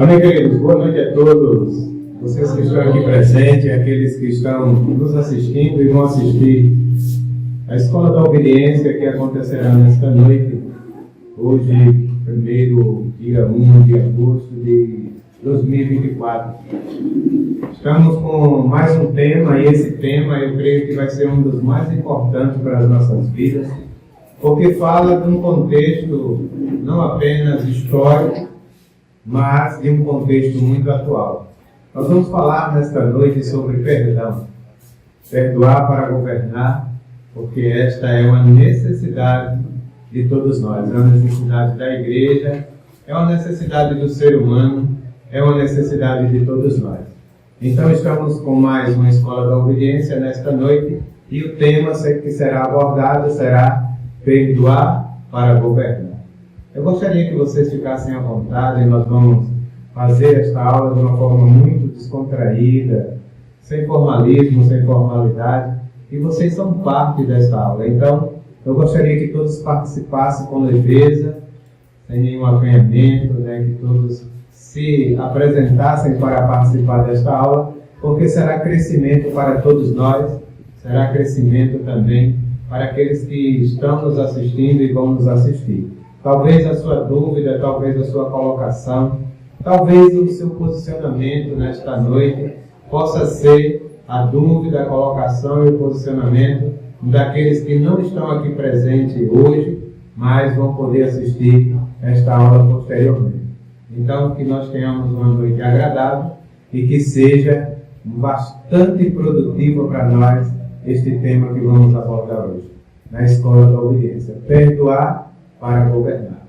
Amém, queridos? Boa noite a todos. Vocês que estão aqui presentes, aqueles que estão nos assistindo e vão assistir a Escola da Obediência que acontecerá nesta noite, hoje, dia 1 de agosto de 2024. Estamos com mais um tema, e esse tema eu creio que vai ser um dos mais importantes para as nossas vidas, porque fala de um contexto não apenas histórico, mas de um contexto muito atual. Nós vamos falar nesta noite sobre perdão. Perdoar para governar, porque esta é uma necessidade de todos nós. É uma necessidade da igreja, é uma necessidade do ser humano, é uma necessidade de todos nós. Então estamos com mais uma Escola da Obediência nesta noite, e o tema que será abordado será perdoar para governar. Eu gostaria que vocês ficassem à vontade. Nós vamos fazer esta aula de uma forma muito descontraída, sem formalismo, sem formalidade, e vocês são parte desta aula. Então, eu gostaria que todos participassem com leveza, sem nenhum acanhamento, que todos se apresentassem para participar desta aula, porque será crescimento para todos nós, será crescimento também para aqueles que estão nos assistindo e vão nos assistir. Talvez a sua dúvida, talvez a sua colocação, talvez o seu posicionamento nesta noite possa ser a dúvida, a colocação e o posicionamento daqueles que não estão aqui presentes hoje, mas vão poder assistir esta aula posteriormente. Então, que nós tenhamos uma noite agradável e que seja bastante produtivo para nós este tema que vamos abordar hoje, na Escola da Obediência. Perdoar para governar.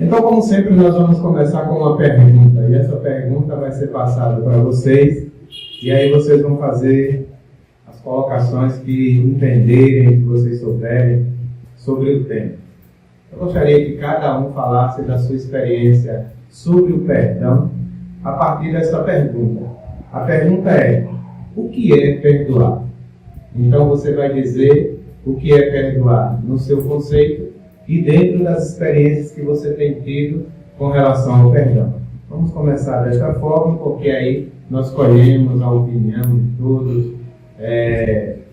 Então, como sempre, nós vamos começar com uma pergunta, e essa pergunta vai ser passada para vocês, e aí vocês vão fazer as colocações que entenderem, que vocês souberem sobre o tema. Eu gostaria que cada um falasse da sua experiência sobre o perdão a partir dessa pergunta. A pergunta é: o que é perdoar? Então você vai dizer o que é perdoar no seu conceito e dentro das experiências que você tem tido com relação ao perdão. Vamos começar desta forma, porque aí nós colhemos a opinião de todos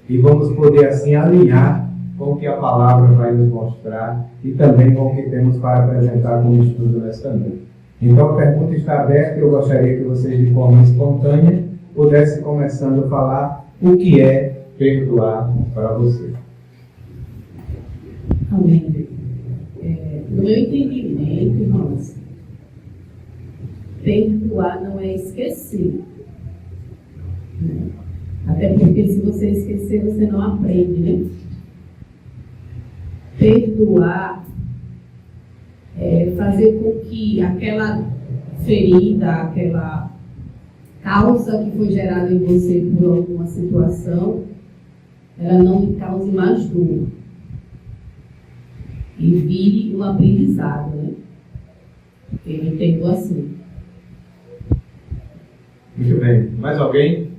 e vamos poder assim alinhar com o que a palavra vai nos mostrar e também com o que temos para apresentar como estudo nesta noite. Então a pergunta está aberta e eu gostaria que vocês, de forma espontânea, pudessem começando a falar o que é perdoar para você. Amém. No meu entendimento, irmãos, perdoar não é esquecer. Né? Até porque se você esquecer, você não aprende, né? Perdoar é fazer com que aquela ferida, aquela causa que foi gerada em você por alguma situação, ela não lhe cause mais dor. E vire um aprendizado, né? Eu entendo assim. Muito bem. Mais alguém?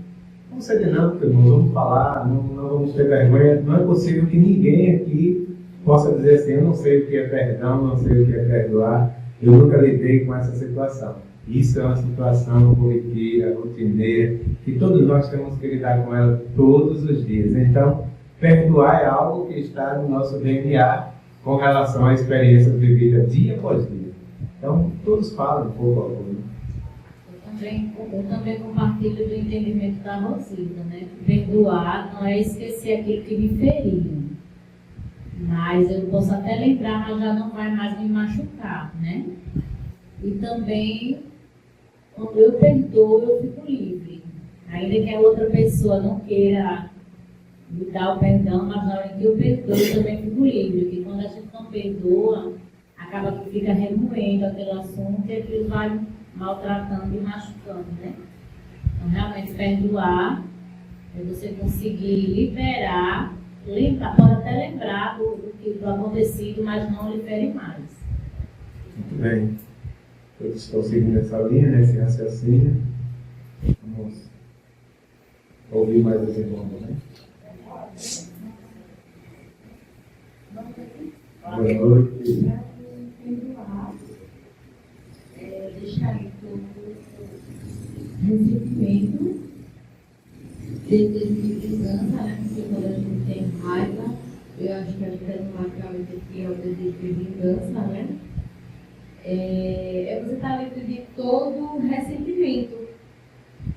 Vamos ser dinâmicos, irmãos. Vamos falar, não vamos ter vergonha. Não é possível que ninguém aqui possa dizer assim: eu não sei o que é perdão, não sei o que é perdoar. Eu nunca lidei com essa situação. Isso é uma situação corriqueira, rotineira, que todos nós temos que lidar com ela todos os dias. Então, perdoar é algo que está no nosso DNA, com relação à experiência vivida dia após dia. Então, todos falam um pouco ao pouco. Eu também compartilho do entendimento da Rosita, né? Perdoar não é esquecer aquilo que me feriu. Mas eu posso até lembrar, mas já não vai mais me machucar, né? E também, quando eu perdoo, eu fico livre. Ainda que a outra pessoa não queira me dar o perdão, mas na hora que eu perdoo, eu também fico livre. Porque quando a gente não perdoa, acaba que fica remoendo aquele assunto e aquilo vai maltratando e machucando, né? Então, realmente, perdoar É você conseguir liberar, lembrar, pode até lembrar do acontecido, mas não libere mais. Muito bem. Todos estão seguindo essa linha, né, esse raciocínio. Vamos ouvir mais os irmãos, né? Boa noite. Deixar todo ressentimento desde de vingança, né? Porque quando a gente tem raiva, eu acho que a gente é automaticamente aqui é o desejo de vingança, né? É você estar livre de todo ressentimento.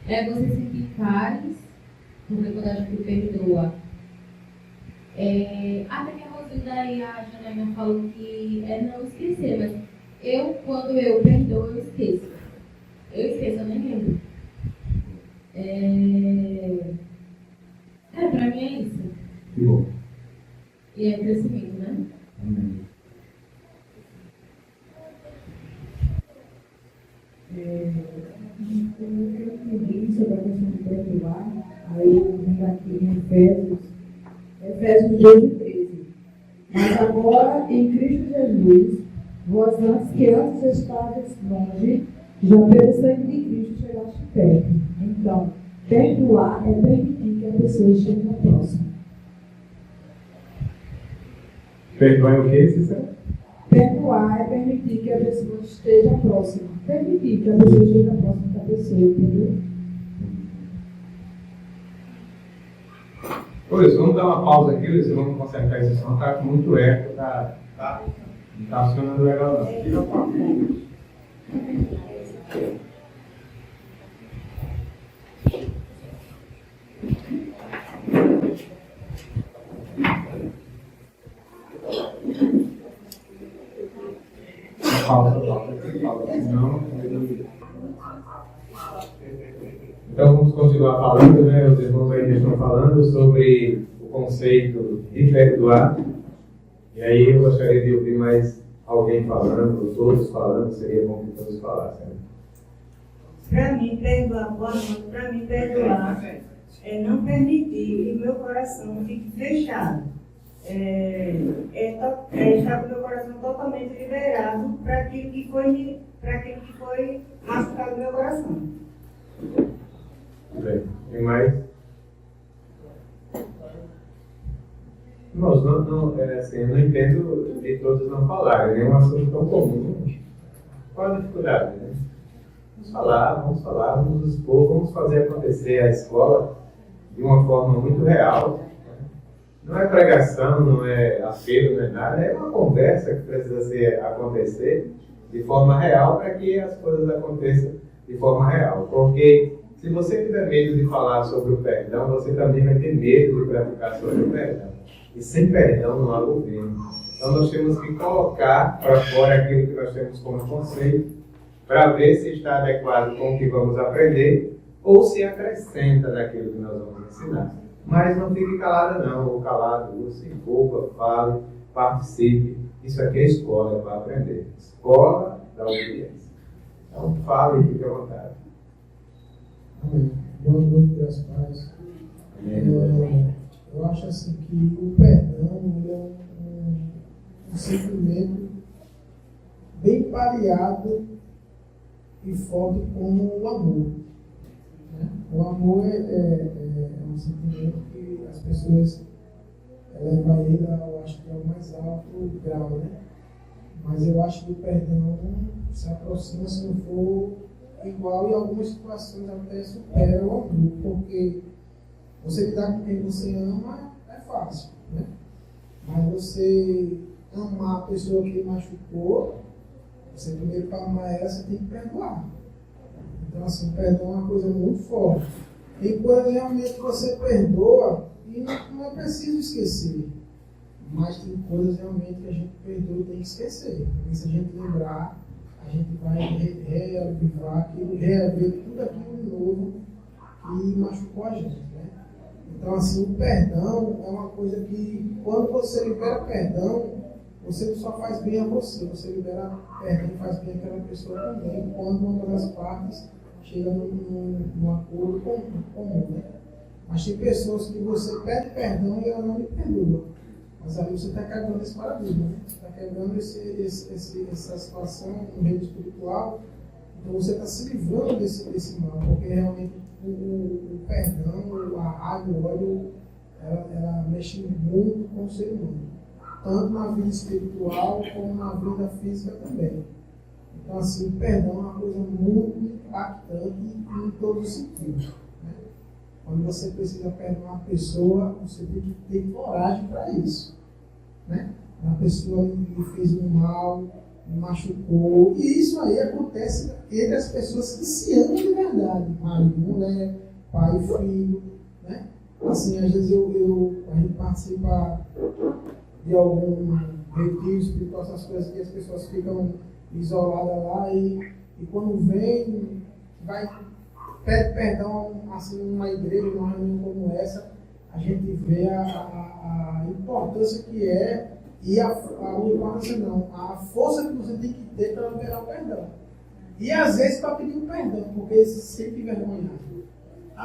É você sentir paz, porque quando a gente perdoa. Até que a Rosilda e a Janaína falou que é não esquecer, mas quando eu perdoo, eu esqueço. Eu nem lembro. Pra mim é isso. Que bom. E é crescimento, né? Amém. Eu entendi sobre a questão de perdoar, aí eu vim aqui em Efésios 2:13. Mas agora, em Cristo Jesus, vós que antes estáveis longe, já pelo sangue de Cristo chegaste perto. Então, perdoar é permitir que a pessoa esteja próxima. Perdoar é o que, Cícera? Perdoar é permitir que a pessoa esteja próxima. Permitir que a pessoa esteja próxima da pessoa, entendeu? Pois, vamos dar uma pausa aqui, Luiz, vamos consertar esse som, tá com muito eco, não tá funcionando legal não. Pausa. Então vamos continuar falando, né? Os irmãos ainda estão falando sobre o conceito de perdoar. E aí eu gostaria de ouvir mais alguém falando, ou todos falando, seria bom que todos falassem. Para mim, perdoar é não permitir que meu coração fique fechado. Estar com meu coração totalmente liberado para aquilo que foi machucado no meu coração. Bem, tem mais? Irmãos, eu não entendo de todos não falarem, é um assunto tão comum. Qual a dificuldade, né? Vamos falar, vamos expor, vamos fazer acontecer a escola de uma forma muito real. Não é pregação, não é apelo, não é nada, é uma conversa que precisa acontecer de forma real para que as coisas aconteçam de forma real. Porque se você tiver medo de falar sobre o perdão, você também vai ter medo de praticar sobre o perdão. E sem perdão não há governo. Então nós temos que colocar para fora aquilo que nós temos como conceito para ver se está adequado com o que vamos aprender ou se acrescenta daquilo que nós vamos ensinar. Mas não fique calado não, ou calado, se envolva, fale, participe. Isso aqui é escola, é para aprender. Escola da obediência. Então fale e fique à vontade. Amém. Boa noite, Deus pais. Eu acho assim que o perdão é um sentimento bem pareado e forte como o amor. Né? O amor é um sentimento que as pessoas levam ele, eu acho que é o mais alto grau, né? Mas eu acho que o perdão se aproxima, se não for igual, em algumas situações até supera o amor, porque você lidar com quem você ama é fácil, né? Mas você amar a pessoa que machucou, você primeiro para amar ela, você tem que perdoar. Então assim, o perdão é uma coisa muito forte. E quando realmente você perdoa, e não é preciso esquecer, mas tem coisas realmente que a gente perdoa e tem que esquecer. Porque se a gente lembrar, a gente vai reavivar reaver tudo aquilo de novo que machucou a gente, né? Então assim, o perdão é uma coisa que, quando você libera perdão, você não só faz bem a você libera perdão e faz bem àquela pessoa também, quando uma das partes chega num acordo comum, né? Mas tem pessoas que você pede perdão e ela não lhe perdoa. Mas ali você está quebrando esse paradigma, né? Você está quebrando essa situação no reino espiritual. Então você está se livrando desse mal, porque realmente o perdão, a raiva, o ódio, ela mexe muito com o ser humano. Tanto na vida espiritual como na vida física também. Então, assim, o perdão é uma coisa muito impactante em todos os sentidos. Né? Quando você precisa perdoar uma pessoa, você tem que ter coragem para isso. Né? Uma pessoa lhe fez um mal, me machucou. E isso aí acontece entre as pessoas que se amam de verdade. Marido, mulher, pai e filho. Né? Assim, às vezes a gente participa de algum retiro espiritual, essas coisas que as pessoas ficam isoladas lá e quando vem, pede perdão assim, numa igreja, numa reunião como essa, a gente vê a importância que é e a importância não, a força que você tem que ter para liberar o perdão. E às vezes para pedir o perdão, porque você se sente envergonhado.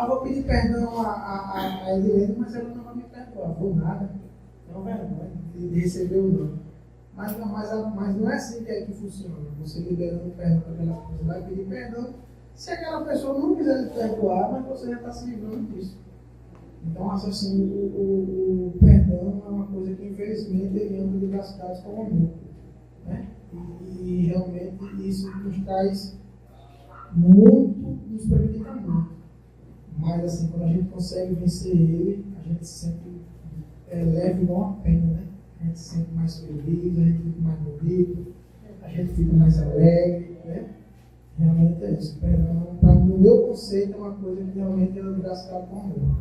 Vou pedir perdão a Edilene, mas ela não vai me perdoar. Vou nada. Não vergonha de receber ou não. Mas não é assim que funciona. Você liberando perdão para aquela pessoa, vai pedir perdão. Se aquela pessoa não quiser lhe perdoar, mas você já está se livrando disso. Então, assim, o perdão é uma coisa que, infelizmente, ele anda desgastado com o amor. Né? E realmente isso nos traz muito, nos prejudica muito. Mas, assim, quando a gente consegue vencer ele, a gente sempre leva igual uma pena, né? A gente se sente mais feliz, a gente fica mais bonito, a gente fica mais alegre, né? Realmente é isso. Perdão, no meu conceito, é uma coisa que realmente é desgastado com amor.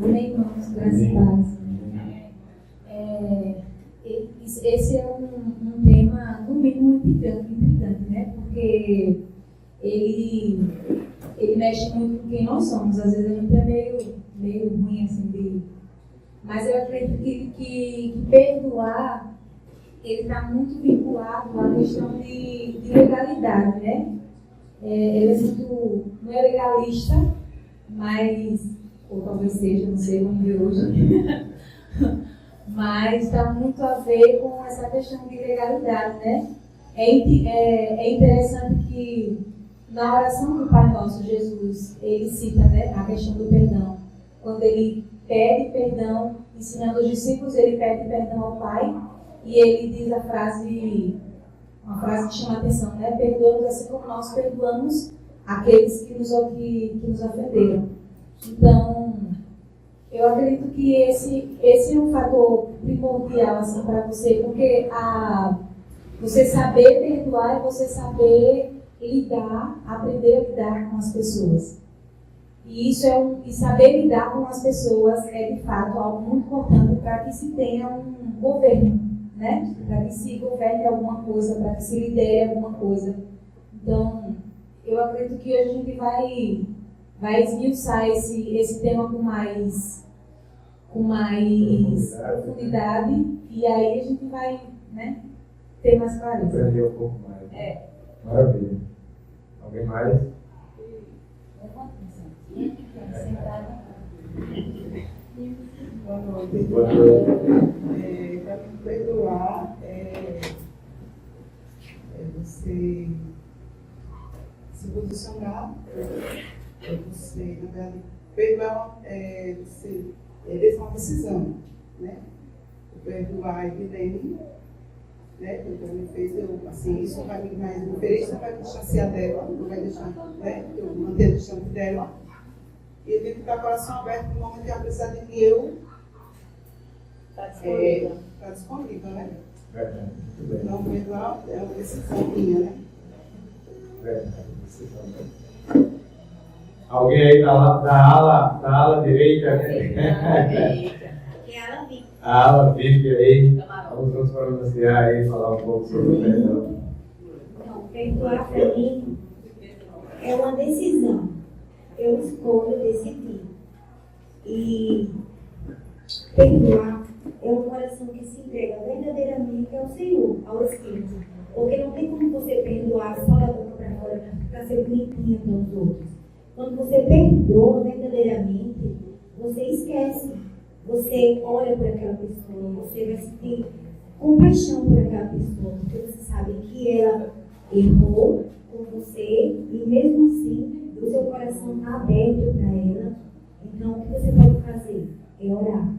Amém, irmãos, graças e paz. Esse é um tema, no mínimo, intrigante, né? Porque ele mexe muito com quem nós somos. Às vezes a gente é meio ruim, assim, mas eu acredito que perdoar, ele está muito vinculado à questão de legalidade, né? Ele é muito, não é legalista, mas, ou talvez seja, não sei, vamos ver hoje, mas está muito a ver com essa questão de legalidade, né? É interessante que na oração do Pai Nosso, Jesus, ele cita, né, a questão do perdão. Quando ele pede perdão, ensinando os discípulos, ele pede perdão ao Pai, e ele diz uma frase que chama a atenção, né? Perdoa-nos assim como nós perdoamos aqueles que nos ofenderam. Então, eu acredito que esse é um fator primordial assim, para você, porque você saber perdoar é você saber lidar, aprender a lidar com as pessoas. E saber lidar com as pessoas é de fato algo muito importante para que se tenha um governo, né? Para que se governe alguma coisa, para que se lidere alguma coisa. Então, eu acredito que hoje a gente vai esmiuçar esse tema com mais profundidade, e aí a gente vai, né, ter mais clareza. Aprender um pouco mais. Maravilha. Alguém mais? Boa noite. Para me perdoar é você se posicionar, é você, na verdade, perdoar é uma decisão, né? Perdoar a Edilene, né? Que ela me fez, assim, isso vai me mais diferente, não vai me distanciar dela, não vai deixar, né? Eu manter a distância dela. E eu tenho que estar com o coração aberto no momento que ela precisar de mim, está disponível, né? Verdade. Muito bem. Então, perdoar é uma decisão minha, né? Verdade. Alguém aí da ala direita, né? A ala VIP aí. Vamos pronunciar aí, falar um pouco sobre o perdão. Então, perdoar para mim é uma decisão. Eu escolho decidir. E perdoar é um coração que se entrega verdadeiramente ao Senhor, ao Espírito. Porque não tem como você perdoar só da boca para fora para ser bonitinha para os outros. Quando você perdoa verdadeiramente, você esquece. Você olha para aquela pessoa, você vai sentir compaixão por aquela pessoa, porque você sabe que ela errou com você e mesmo assim o seu coração está aberto para ela. Então o que você pode fazer é orar,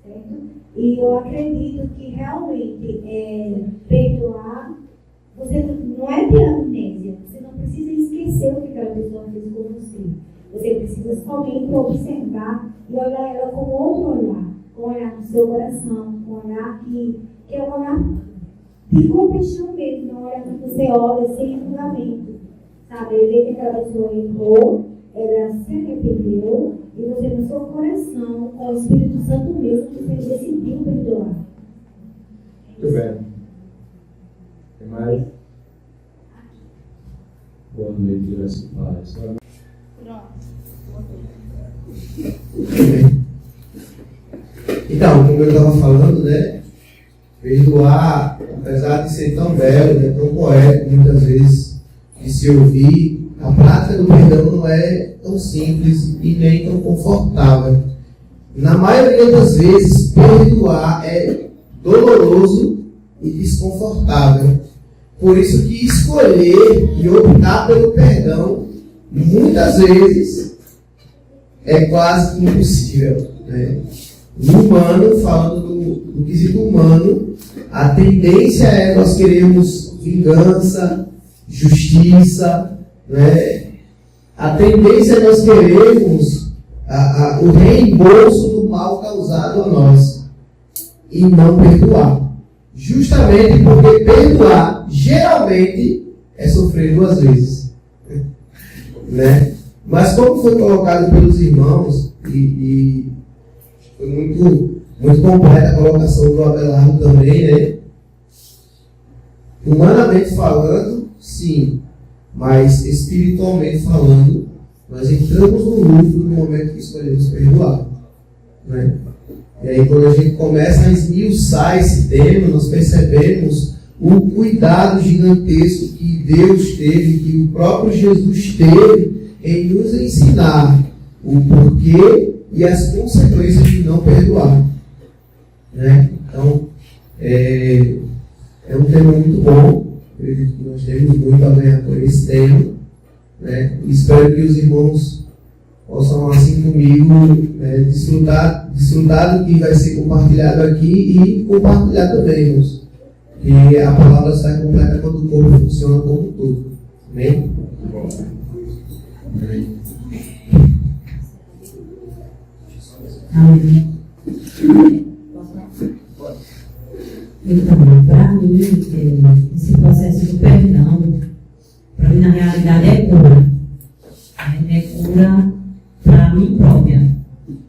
certo? E eu acredito que realmente perdoar, você não é de amnésia, você não precisa esquecer o que aquela pessoa fez com você. Você precisa somente observar e olhar ela com outro olhar, com um olhar no seu coração, com um olhar que é um olhar de compaixão mesmo, um olhar que você olha sem julgamento, sabe? Ele vê que aquela pessoa errou, ela se arrependeu e você no seu coração, com o Espírito Santo mesmo, você decidiu perdoar. Muito bem. Tem mais? Boa noite, graças e paz. Então, como eu estava falando, né? Perdoar, apesar de ser tão belo, né, tão poético, muitas vezes, de se ouvir, a prática do perdão não é tão simples e nem tão confortável. Na maioria das vezes, perdoar é doloroso e desconfortável. Por isso que escolher e optar pelo perdão, muitas vezes, é quase impossível, né? No humano, falando do quesito humano, a tendência é nós queremos vingança, justiça, né? A tendência é nós queremos o reembolso do mal causado a nós e não perdoar. Justamente porque perdoar geralmente é sofrer duas vezes, né? Mas como foi colocado pelos irmãos e foi muito completa a colocação do Abelardo também, né? Humanamente falando, sim, mas espiritualmente falando, nós entramos no lucro no momento que escolhemos perdoar, né? E aí quando a gente começa a esmiuçar esse tema, nós percebemos o cuidado gigantesco que Deus teve, que o próprio Jesus teve em nos ensinar o porquê e as consequências de não perdoar, né? Então, é um tema muito bom. Acredito que nós temos muito a ganhar com esse tema, né? Espero que os irmãos possam, assim comigo, desfrutar do que vai ser compartilhado aqui e compartilhar também, irmãos. Que a palavra sai completa quando o corpo funciona como um todo. Amém? Amém. Amém. Então, para mim, esse processo do perdão, para mim, na realidade, é cura. É cura para mim própria.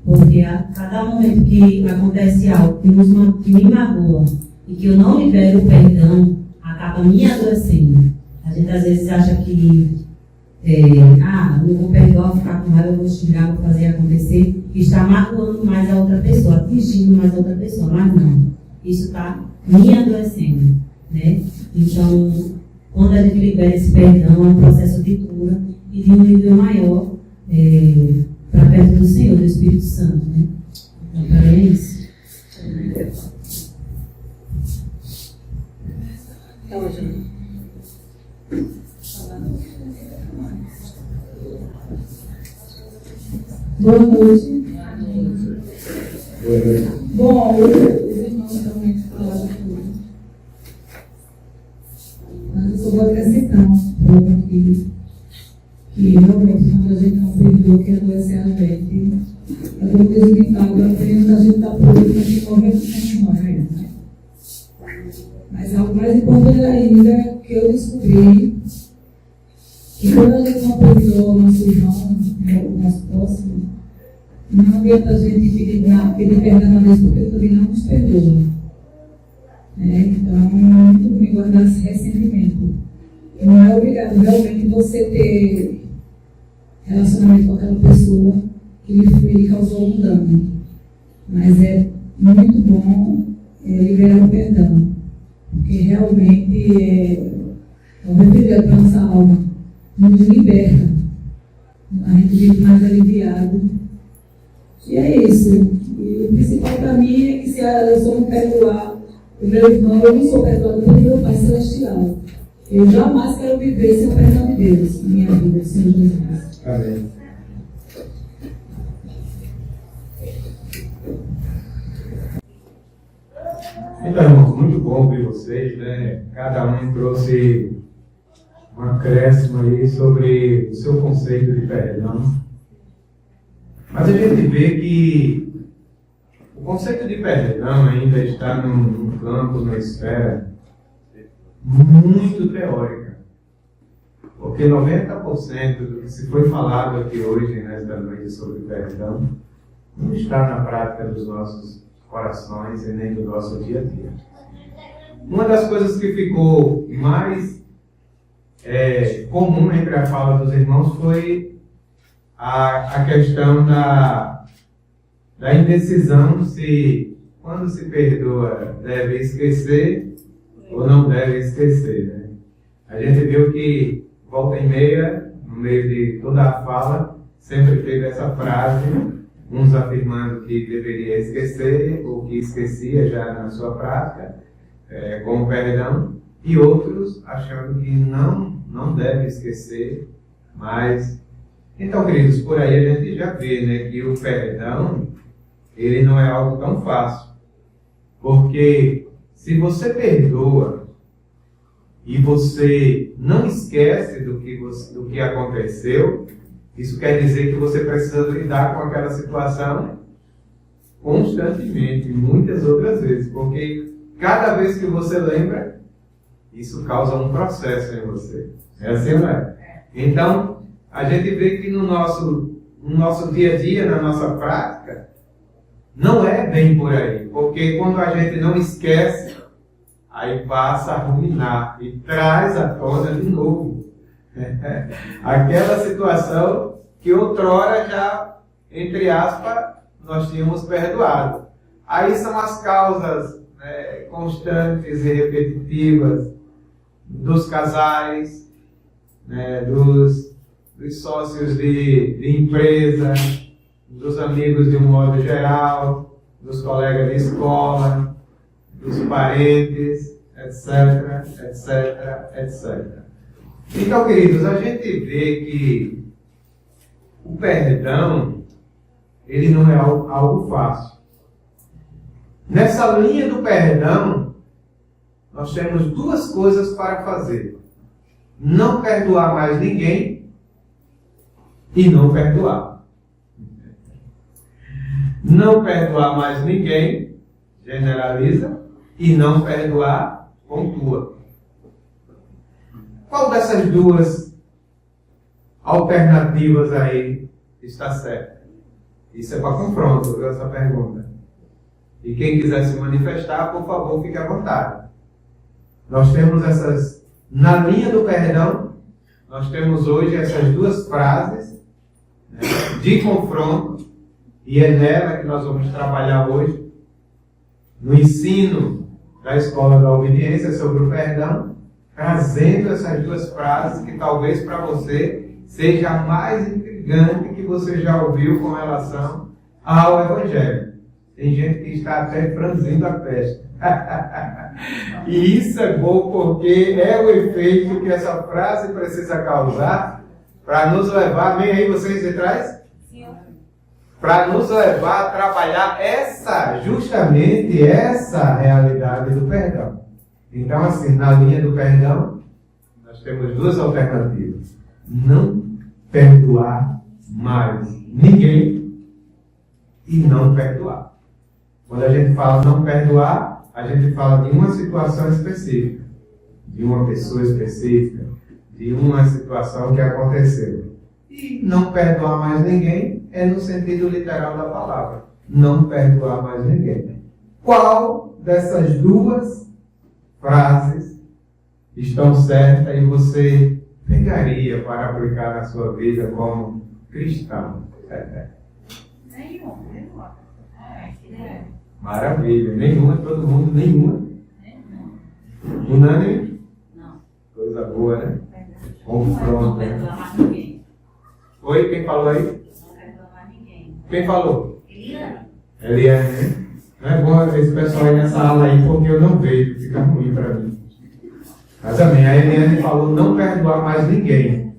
Porque a cada momento que acontece algo que me magoa e que eu não libero o perdão, acaba me adoecendo. A gente às vezes acha que não vou perdoar, vou ficar com raiva, vou xingar, vou fazer acontecer, e está magoando mais a outra pessoa, atingindo mais a outra pessoa, mas não. Isso está me adoecendo, né? Então, quando a gente libera esse perdão, é um processo de cura e de um nível maior para perto do Senhor, do Espírito Santo, né? Então, para isso. Então, gente. Boa noite. Boa noite. Bom, os irmãos realmente falaram tudo. Mas eu só vou acrescentar um pouco aqui, que realmente quando a gente não perdoa, que adoece a gente, a dor que a gente fala, aprendendo a gente está por outro, a gente morre sem memória, né? Mas algo mais importante ainda é que eu descobri que quando a gente não perdoa o nosso irmão, o nosso próximo, não adianta a gente pedir perdão a Deus, porque ele também não nos perdoa. Então, é muito ruim guardar esse ressentimento. Não é obrigado realmente você ter relacionamento com aquela pessoa que lhe causou um dano. Mas é muito bom liberar o perdão. porque realmente é um refrigério para a nossa alma, nos liberta, a gente vive mais aliviado. E é isso. E o principal para mim é que se eu só não perdoar o meu irmão, eu não sou perdoado pelo meu Pai Celestial. Eu jamais quero viver sem o perdão de Deus na minha vida, Senhor Jesus. Amém. Então, irmãos, muito bom ouvir vocês, né? Cada um trouxe um acréscimo aí sobre o seu conceito de perdão. Mas a gente vê que o conceito de perdão ainda está num campo, numa esfera muito teórica. Porque 90% do que se foi falado aqui hoje, nesta noite, sobre perdão, não está na prática dos nossos corações e nem do nosso dia a dia. Uma das coisas que ficou mais comum entre a fala dos irmãos foi a questão da indecisão se, quando se perdoa, deve esquecer ou não deve esquecer. Né? A gente viu que, volta e meia, no meio de toda a fala, sempre teve essa frase, uns afirmando que deveria esquecer, ou que esquecia já na sua prática, com o perdão, e outros achando que não deve esquecer, mas... Então, queridos, por aí a gente já vê, né, que o perdão, ele não é algo tão fácil. Porque se você perdoa e você não esquece do que aconteceu, isso quer dizer que você precisa lidar com aquela situação constantemente, muitas outras vezes, porque cada vez que você lembra, isso causa um processo em você. É assim, não é? Então, a gente vê que no nosso dia a dia, na nossa prática, não é bem por aí, porque quando a gente não esquece, aí passa a ruminar e traz à tona de novo aquela situação que outrora já, entre aspas, nós tínhamos perdoado. Aí são as causas constantes e repetitivas dos casais, dos sócios de empresa, dos amigos de um modo geral, dos colegas de escola, dos parentes, etc, etc, etc. Então, queridos, a gente vê que o perdão, ele não é algo fácil. Nessa linha do perdão, nós temos duas coisas para fazer. Não perdoar mais ninguém e não perdoar. Não perdoar mais ninguém, generaliza, e não perdoar, pontua. Qual dessas duas alternativas aí está certa? Isso é para confronto, viu, essa pergunta. E quem quiser se manifestar, por favor, fique à vontade. Nós temos na linha do perdão, nós temos hoje essas duas frases de confronto, e é nela que nós vamos trabalhar hoje, no ensino da Escola da Obediência sobre o perdão, trazendo essas duas frases que talvez para você seja a mais intrigante que você já ouviu com relação ao Evangelho. Tem gente que está até franzindo a testa. E isso é bom porque é o efeito que essa frase precisa causar para nos levar, vem aí vocês de trás? Para nos levar a trabalhar justamente essa realidade do perdão. Então, assim, na linha do perdão, nós temos duas alternativas. Não perdoar mais ninguém e não perdoar. Quando a gente fala não perdoar, a gente fala de uma situação específica, de uma pessoa específica, de uma situação que aconteceu. E não perdoar mais ninguém é no sentido literal da palavra. Não perdoar mais ninguém. Qual dessas duas frases estão certas e você pegaria para aplicar na sua vida como cristão? Nenhuma. Maravilha. Nenhuma, todo mundo, nenhuma. Unânime? Não. Coisa boa, né? Não Confronto, vai né? reclamar ninguém. Oi, quem falou aí? Não vai reclamar ninguém. Quem falou? Eliane. Eliane, né? Não é bom esse pessoal aí nessa aula aí, porque eu não vejo, fica ruim para mim. Mas amém, a Eliane falou não perdoar mais ninguém.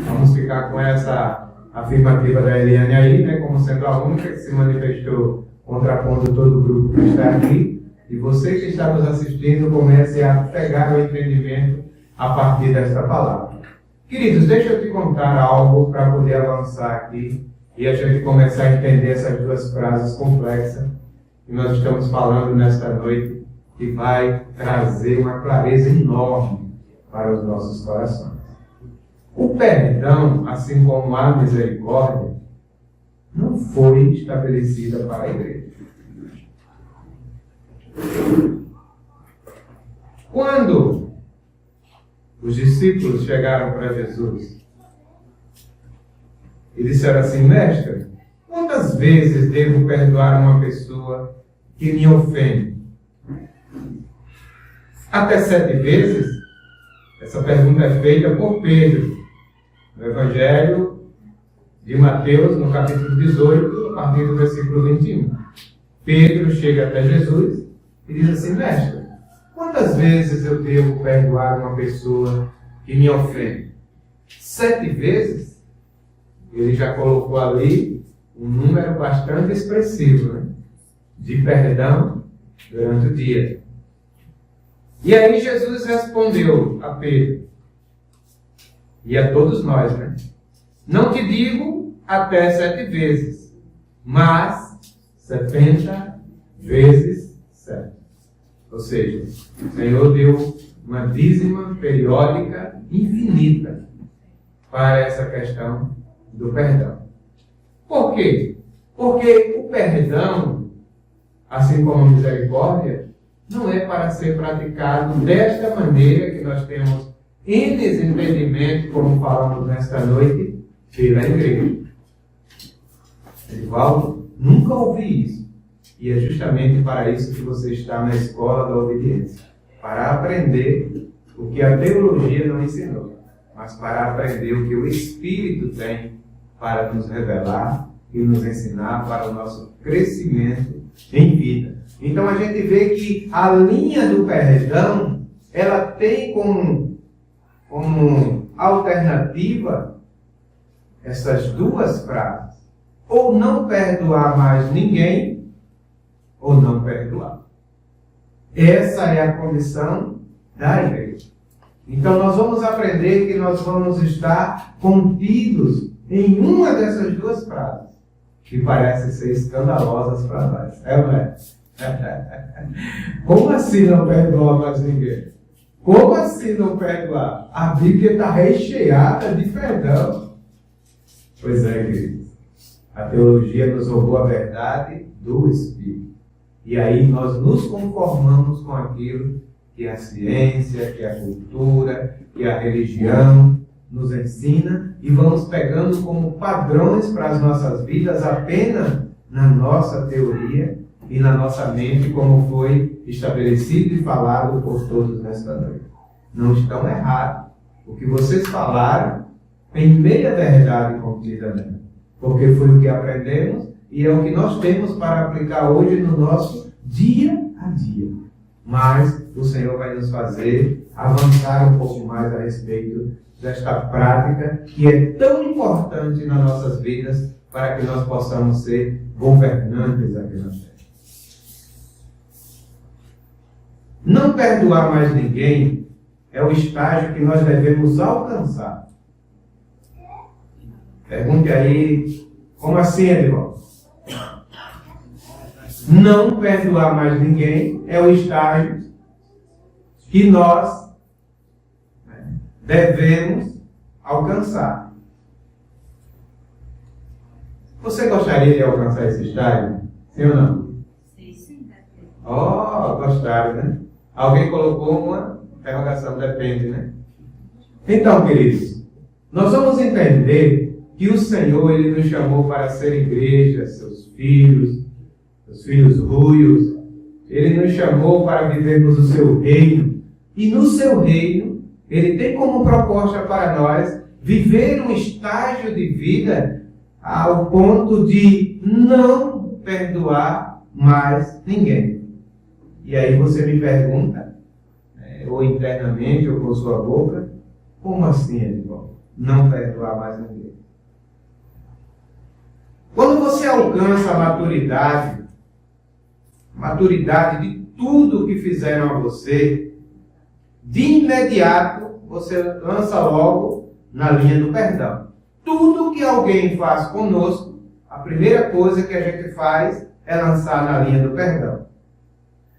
Vamos ficar com essa afirmativa da Eliane aí, né, como sendo a única que se manifestou contrapondo todo o grupo que está aqui. E você que está nos assistindo, comece a pegar o entendimento a partir desta palavra. Queridos, deixa eu te contar algo para poder avançar aqui e a gente começar a entender essas duas frases complexas que nós estamos falando nesta noite, que vai trazer uma clareza enorme para os nossos corações. O perdão, assim como a misericórdia, não foi estabelecida para a igreja. Quando os discípulos chegaram para Jesus e disseram assim: Mestre, quantas vezes devo perdoar uma pessoa que me ofende? Até 7 vezes? Essa pergunta é feita por Pedro, no Evangelho de Mateus, no capítulo 18, a partir do versículo 21. Pedro chega até Jesus e diz assim: Mestre, quantas vezes eu devo perdoar uma pessoa que me ofende? 7 vezes? Ele já colocou ali um número bastante expressivo, né, de perdão durante o dia. E aí Jesus respondeu a Pedro, e a todos nós, né? Não te digo até 7 vezes, mas 70 vezes 7. Ou seja, o Senhor deu uma dízima periódica infinita para essa questão do perdão. Por quê? Porque o perdão, assim como a misericórdia, não é para ser praticado desta maneira que nós temos em desentendimento, como falamos nesta noite, pela igreja. Edivaldo, nunca ouvi isso. E é justamente para isso que você está na escola da obediência. Para aprender o que a teologia não ensinou, mas para aprender o que o Espírito tem para nos revelar e nos ensinar para o nosso crescimento em vida. Então a gente vê que a linha do perdão, ela tem como alternativa essas duas frases: ou não perdoar mais ninguém, ou não perdoar. Essa é a condição da igreja. Então nós vamos aprender que nós vamos estar contidos em uma dessas duas frases, que parecem ser escandalosas para nós. É ou não é? Como assim não perdoar mais ninguém? Como assim não perdoar? A Bíblia está recheada de perdão. Pois é, queridos. A teologia nos roubou a verdade do Espírito. E aí nós nos conformamos com aquilo que a ciência, que a cultura, que a religião nos ensina e vamos pegando como padrões para as nossas vidas apenas na nossa teoria e na nossa mente, como foi estabelecido e falado por todos nesta noite. Não estão errados. O que vocês falaram tem meia verdade contida nela, porque foi o que aprendemos e é o que nós temos para aplicar hoje no nosso dia a dia. Mas o Senhor vai nos fazer avançar um pouco mais a respeito desta prática que é tão importante nas nossas vidas para que nós possamos ser governantes aqui na terra. Não perdoar mais ninguém é o estágio que nós devemos alcançar. Pergunte aí, como assim, Edivaldo? Não perdoar mais ninguém é o estágio que nós devemos alcançar. Você gostaria de alcançar esse estágio? Sim ou não? Sim. Oh, gostaram, né? Alguém colocou uma interrogação, depende, né? Então, queridos, nós vamos entender que o Senhor, Ele nos chamou para ser igreja, seus filhos ruios, Ele nos chamou para vivermos o seu reino. E no seu reino, Ele tem como proposta para nós viver um estágio de vida ao ponto de não perdoar mais ninguém. E aí você me pergunta, ou internamente, ou com sua boca, como assim, Edivaldo? Não perdoar mais ninguém? Quando você alcança a maturidade de tudo que fizeram a você, de imediato você lança logo na linha do perdão. Tudo que alguém faz conosco, a primeira coisa que a gente faz é lançar na linha do perdão.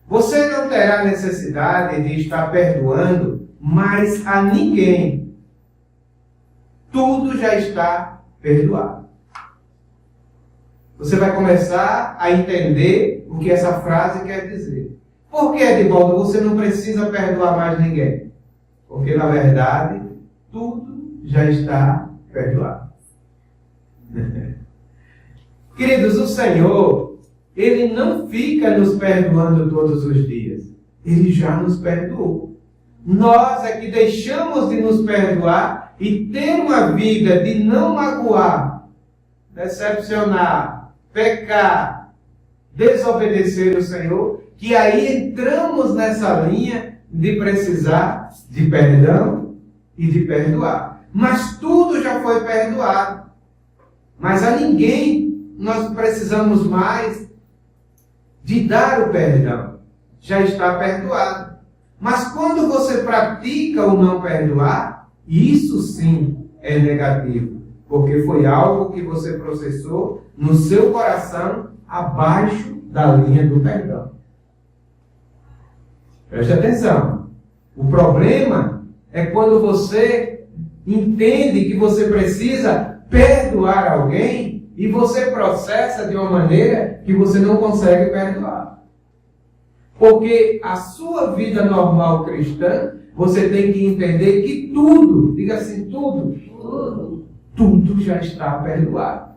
Você não terá necessidade de estar perdoando mais a ninguém. Tudo já está perdoado. Você vai começar a entender o que essa frase quer dizer. Por que, Edivaldo, você não precisa perdoar mais ninguém? Porque, na verdade, tudo já está perdoado. Queridos, o Senhor, Ele não fica nos perdoando todos os dias. Ele já nos perdoou. Nós é que deixamos de nos perdoar e ter uma vida de não magoar, decepcionar, pecar, desobedecer o Senhor, que aí entramos nessa linha de precisar de perdão e de perdoar. Mas tudo já foi perdoado. Mas a ninguém nós precisamos mais de dar o perdão. Já está perdoado. Mas quando você pratica o não perdoar, isso sim é negativo. Porque foi algo que você processou no seu coração abaixo da linha do perdão. Preste atenção. O problema é quando você entende que você precisa perdoar alguém e você processa de uma maneira que você não consegue perdoar. Porque a sua vida normal cristã, você tem que entender que tudo, diga assim, tudo já está perdoado.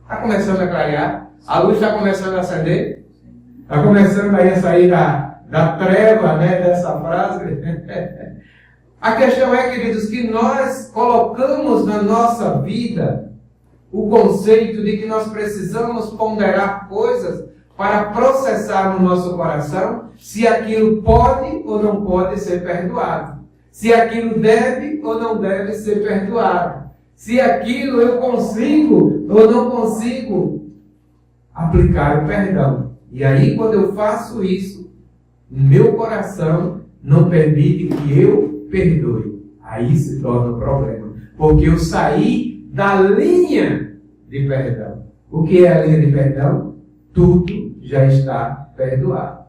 Está começando a clarear? A luz está começando a acender? Está começando aí a sair da treva, dessa frase? A questão é, queridos, que nós colocamos na nossa vida o conceito de que nós precisamos ponderar coisas para processar no nosso coração se aquilo pode ou não pode ser perdoado. Se aquilo deve ou não deve ser perdoado. Se aquilo eu consigo ou não consigo aplicar o perdão. E aí, quando eu faço isso, o meu coração não permite que eu perdoe. Aí se torna um problema. Porque eu saí da linha de perdão. O que é a linha de perdão? Tudo já está perdoado.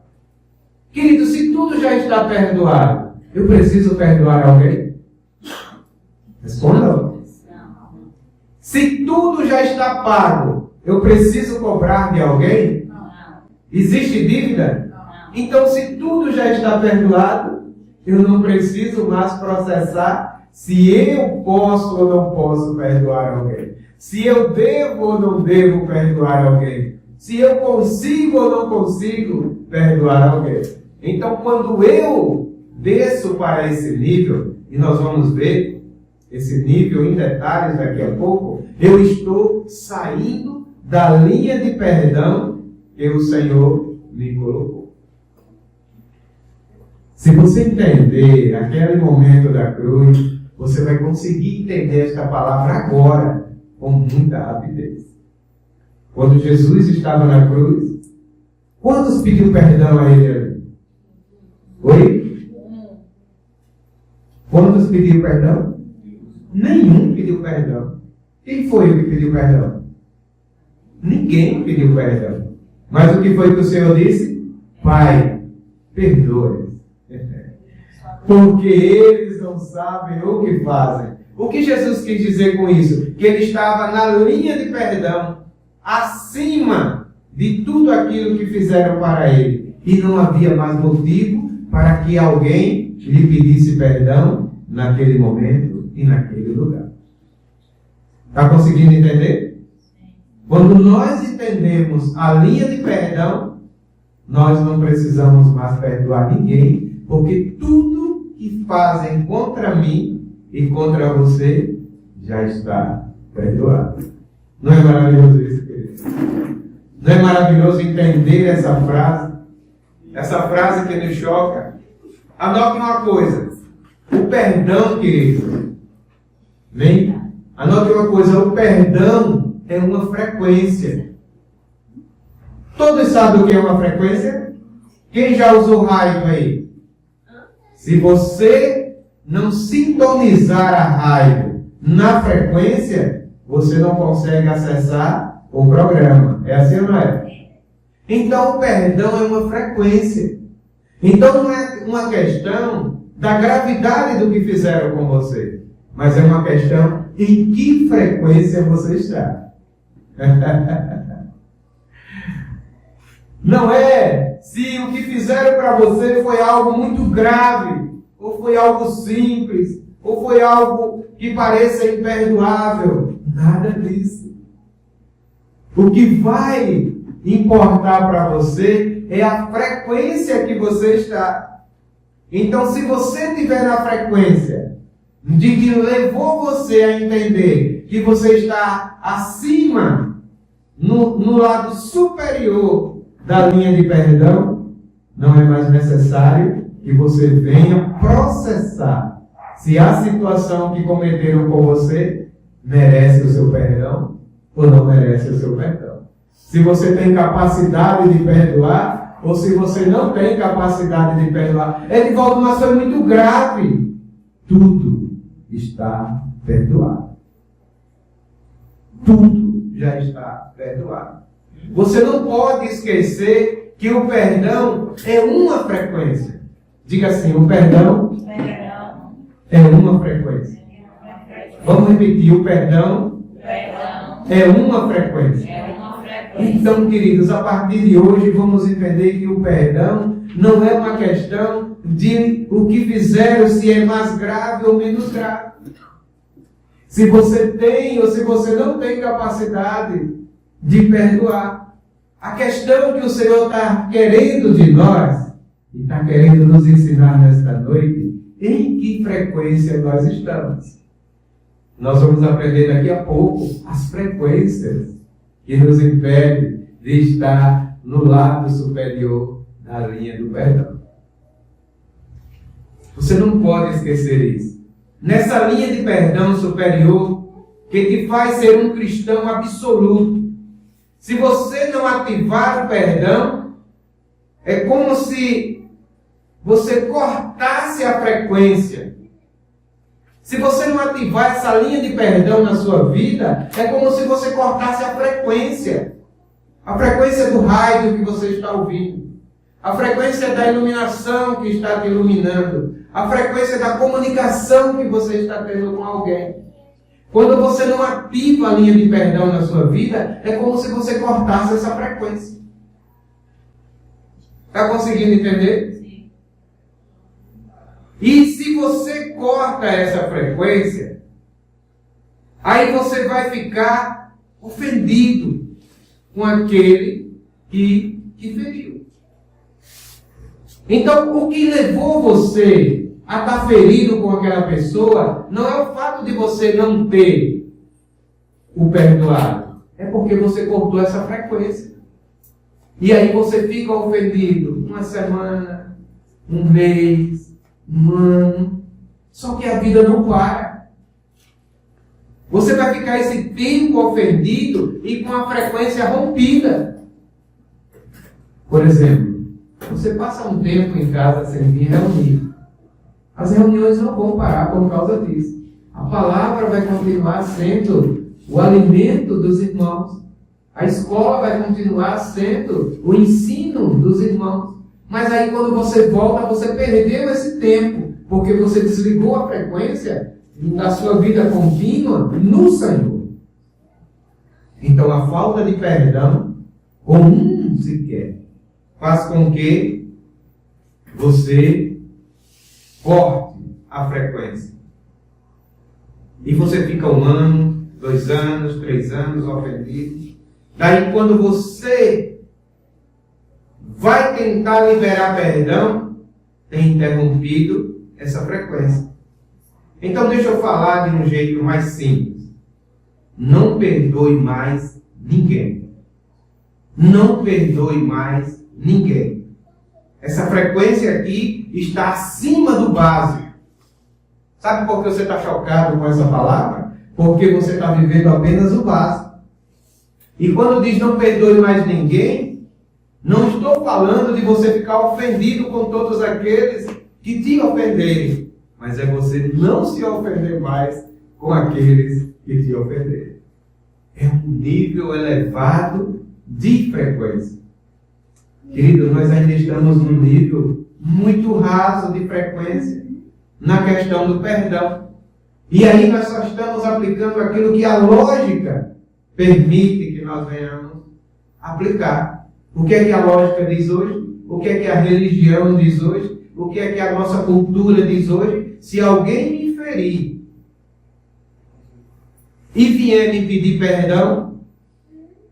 Querido, se tudo já está perdoado, eu preciso perdoar alguém? Responda. Se tudo já está pago, eu preciso cobrar de alguém? Existe dívida? Então, se tudo já está perdoado, eu não preciso mais processar se eu posso ou não posso perdoar alguém. Se eu devo ou não devo perdoar alguém. Se eu consigo ou não consigo perdoar alguém. Então, quando eu desço para esse nível, e nós vamos ver esse nível em detalhes daqui a pouco, eu estou saindo da linha de perdão que o Senhor me colocou. Se você entender aquele momento da cruz, você vai conseguir entender esta palavra agora com muita rapidez. Quando Jesus estava na cruz, quantos pediu perdão a ele ali? Oi? Quantos pediu perdão? Nenhum pediu perdão. Quem foi o que pediu perdão? Ninguém pediu perdão. Mas o que foi que o Senhor disse? Pai, perdoa-lhes. Porque eles não sabem o que fazem. O que Jesus quis dizer com isso? Que ele estava na linha de perdão, acima de tudo aquilo que fizeram para ele. E não havia mais motivo para que alguém lhe pedisse perdão naquele momento e naquele lugar. Está conseguindo entender? Quando nós entendemos a linha de perdão, nós não precisamos mais perdoar ninguém, porque tudo que fazem contra mim e contra você já está perdoado. Não é maravilhoso isso, querido? Não é maravilhoso entender essa frase? Essa frase que nos choca? Anote uma coisa. O perdão, querido. Bem, anote uma coisa. O perdão é uma frequência. Todos sabem o que é uma frequência? Quem já usou rádio aí? Se você não sintonizar a rádio na frequência, você não consegue acessar o programa. É assim ou não é? Então o perdão é uma frequência. Então não é uma questão da gravidade do que fizeram com você, mas é uma questão em que frequência você está. Não é se o que fizeram para você foi algo muito grave, ou foi algo simples, ou foi algo que pareça imperdoável. Nada disso. O que vai importar para você é a frequência que você está. Então, se você estiver na frequência de que levou você a entender que você está acima, no lado superior da linha de perdão, não é mais necessário que você venha processar se a situação que cometeram com você merece o seu perdão ou não merece o seu perdão. Se você tem capacidade de perdoar ou se você não tem capacidade de perdoar. Edivaldo, mas foi muito grave. Tudo está perdoado. Tudo já está perdoado. Você não pode esquecer que o perdão é uma frequência. Diga assim, o perdão é uma frequência. Vamos repetir, o perdão é uma frequência. Então, queridos, a partir de hoje vamos entender que o perdão não é uma questão de o que fizeram, se é mais grave ou menos grave. Se você tem ou se você não tem capacidade de perdoar. A questão que o Senhor está querendo de nós, e está querendo nos ensinar nesta noite, em que frequência nós estamos. Nós vamos aprender daqui a pouco as frequências que nos impedem de estar no lado superior da linha do perdão. Você não pode esquecer isso. Nessa linha de perdão superior, que te faz ser um cristão absoluto. Se você não ativar o perdão, é como se você cortasse a frequência. Se você não ativar essa linha de perdão na sua vida, é como se você cortasse a frequência. A frequência do rádio que você está ouvindo. A frequência da iluminação que está te iluminando. A frequência da comunicação que você está tendo com alguém. Quando você não ativa a linha de perdão na sua vida, é como se você cortasse essa frequência. Está conseguindo entender? Sim. E se você corta essa frequência, aí você vai ficar ofendido com aquele que feriu. Então, o que levou você a estar ferido com aquela pessoa não é o fato de você não ter o perdoado. É porque você cortou essa frequência. E aí você fica ofendido uma semana, um mês, um ano. Só que a vida não para. Você vai ficar esse tempo ofendido e com a frequência rompida. Por exemplo, você passa um tempo em casa sem vir reunir. As reuniões não vão parar por causa disso. A palavra vai continuar sendo o alimento dos irmãos. A escola vai continuar sendo o ensino dos irmãos. Mas aí quando você volta, você perdeu esse tempo, porque você desligou a frequência da sua vida contínua no Senhor. Então a falta de perdão, ou um sequer, faz com que você corte a frequência. E você fica 1 ano, 2 anos, 3 anos ofendido. Daí quando você vai tentar liberar perdão, tem interrompido essa frequência. Então deixa eu falar de um jeito mais simples. Não perdoe mais ninguém. Não perdoe mais ninguém. Essa frequência aqui está acima do básico. Sabe por que você está chocado com essa palavra? Porque você está vivendo apenas o básico. E quando diz não perdoe mais ninguém, não estou falando de você ficar ofendido com todos aqueles que te ofenderem. Mas é você não se ofender mais com aqueles que te ofenderem. É um nível elevado de frequência. Querido, nós ainda estamos num nível muito raso de frequência na questão do perdão. E aí nós só estamos aplicando aquilo que a lógica permite que nós venhamos aplicar. O que é que a lógica diz hoje? O que é que a religião diz hoje? O que é que a nossa cultura diz hoje? Se alguém me ferir e vier me pedir perdão,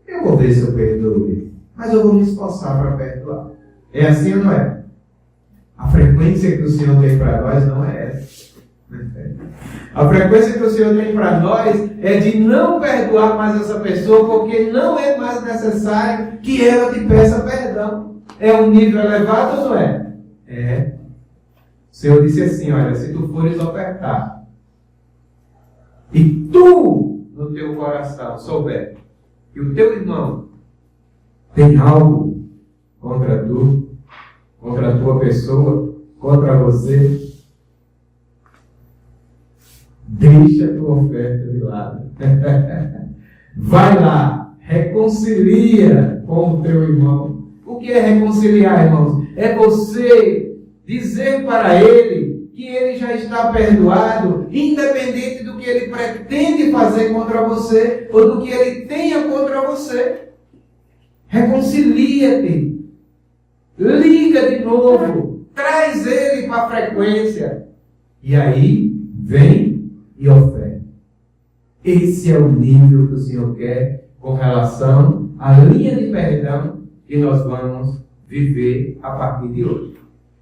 eu vou ver se eu perdoo ele. Mas eu vou me esforçar para perdoar. É assim ou não é? A frequência que o Senhor tem para nós não é essa. A frequência que o Senhor tem para nós é de não perdoar mais essa pessoa, porque não é mais necessário que ela te peça perdão. É um nível elevado ou não é? É. O Senhor disse assim, olha, se tu fores ofertar e tu, no teu coração, souber que o teu irmão tem algo contra tu, contra a tua pessoa, contra você, deixa a tua oferta de lado. Vai lá, reconcilia com o teu irmão. O que é reconciliar, irmãos? É você dizer para ele que ele já está perdoado, independente do que ele pretende fazer contra você ou do que ele tenha contra você. Reconcilia-te. Liga de novo. Traz ele para a frequência. E aí, vem e oferta. Esse é o nível que o Senhor quer com relação à linha de perdão que nós vamos viver a partir de hoje.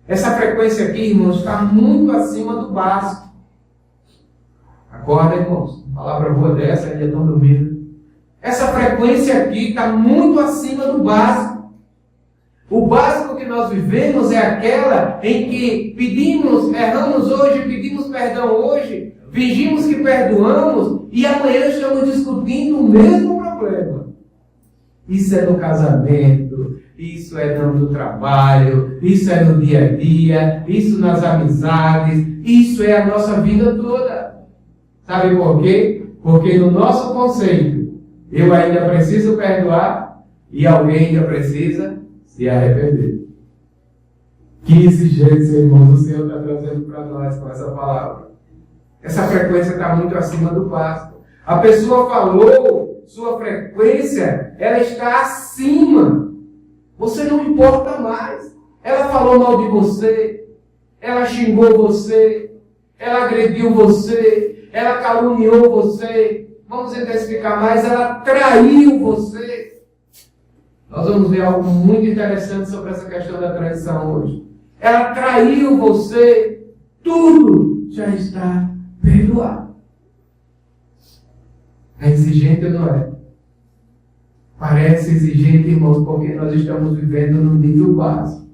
Essa frequência aqui, irmãos, está muito acima do básico. Acorda, irmãos. Palavra boa dessa, ainda estão dormindo. Essa frequência aqui está muito acima do básico. O básico que nós vivemos é aquela em que pedimos, erramos hoje, pedimos perdão hoje, fingimos que perdoamos e amanhã estamos discutindo o mesmo problema. Isso é no casamento, isso é no trabalho, isso é no dia a dia, isso nas amizades, isso é a nossa vida toda. Sabe por quê? Porque no nosso conceito, eu ainda preciso perdoar e alguém ainda precisa se arrepender. Que exigência, irmãos, o Senhor está trazendo para nós com essa palavra. Essa frequência está muito acima do básico. A pessoa falou, sua frequência, ela está acima. Você não importa mais. Ela falou mal de você, ela xingou você, ela agrediu você, ela caluniou você. Vamos intensificar mais, ela traiu você. Nós vamos ver algo muito interessante sobre essa questão da traição hoje. Ela traiu você, tudo já está perdoado. É exigente ou não é? Parece exigente, irmãos, porque nós estamos vivendo no nível básico.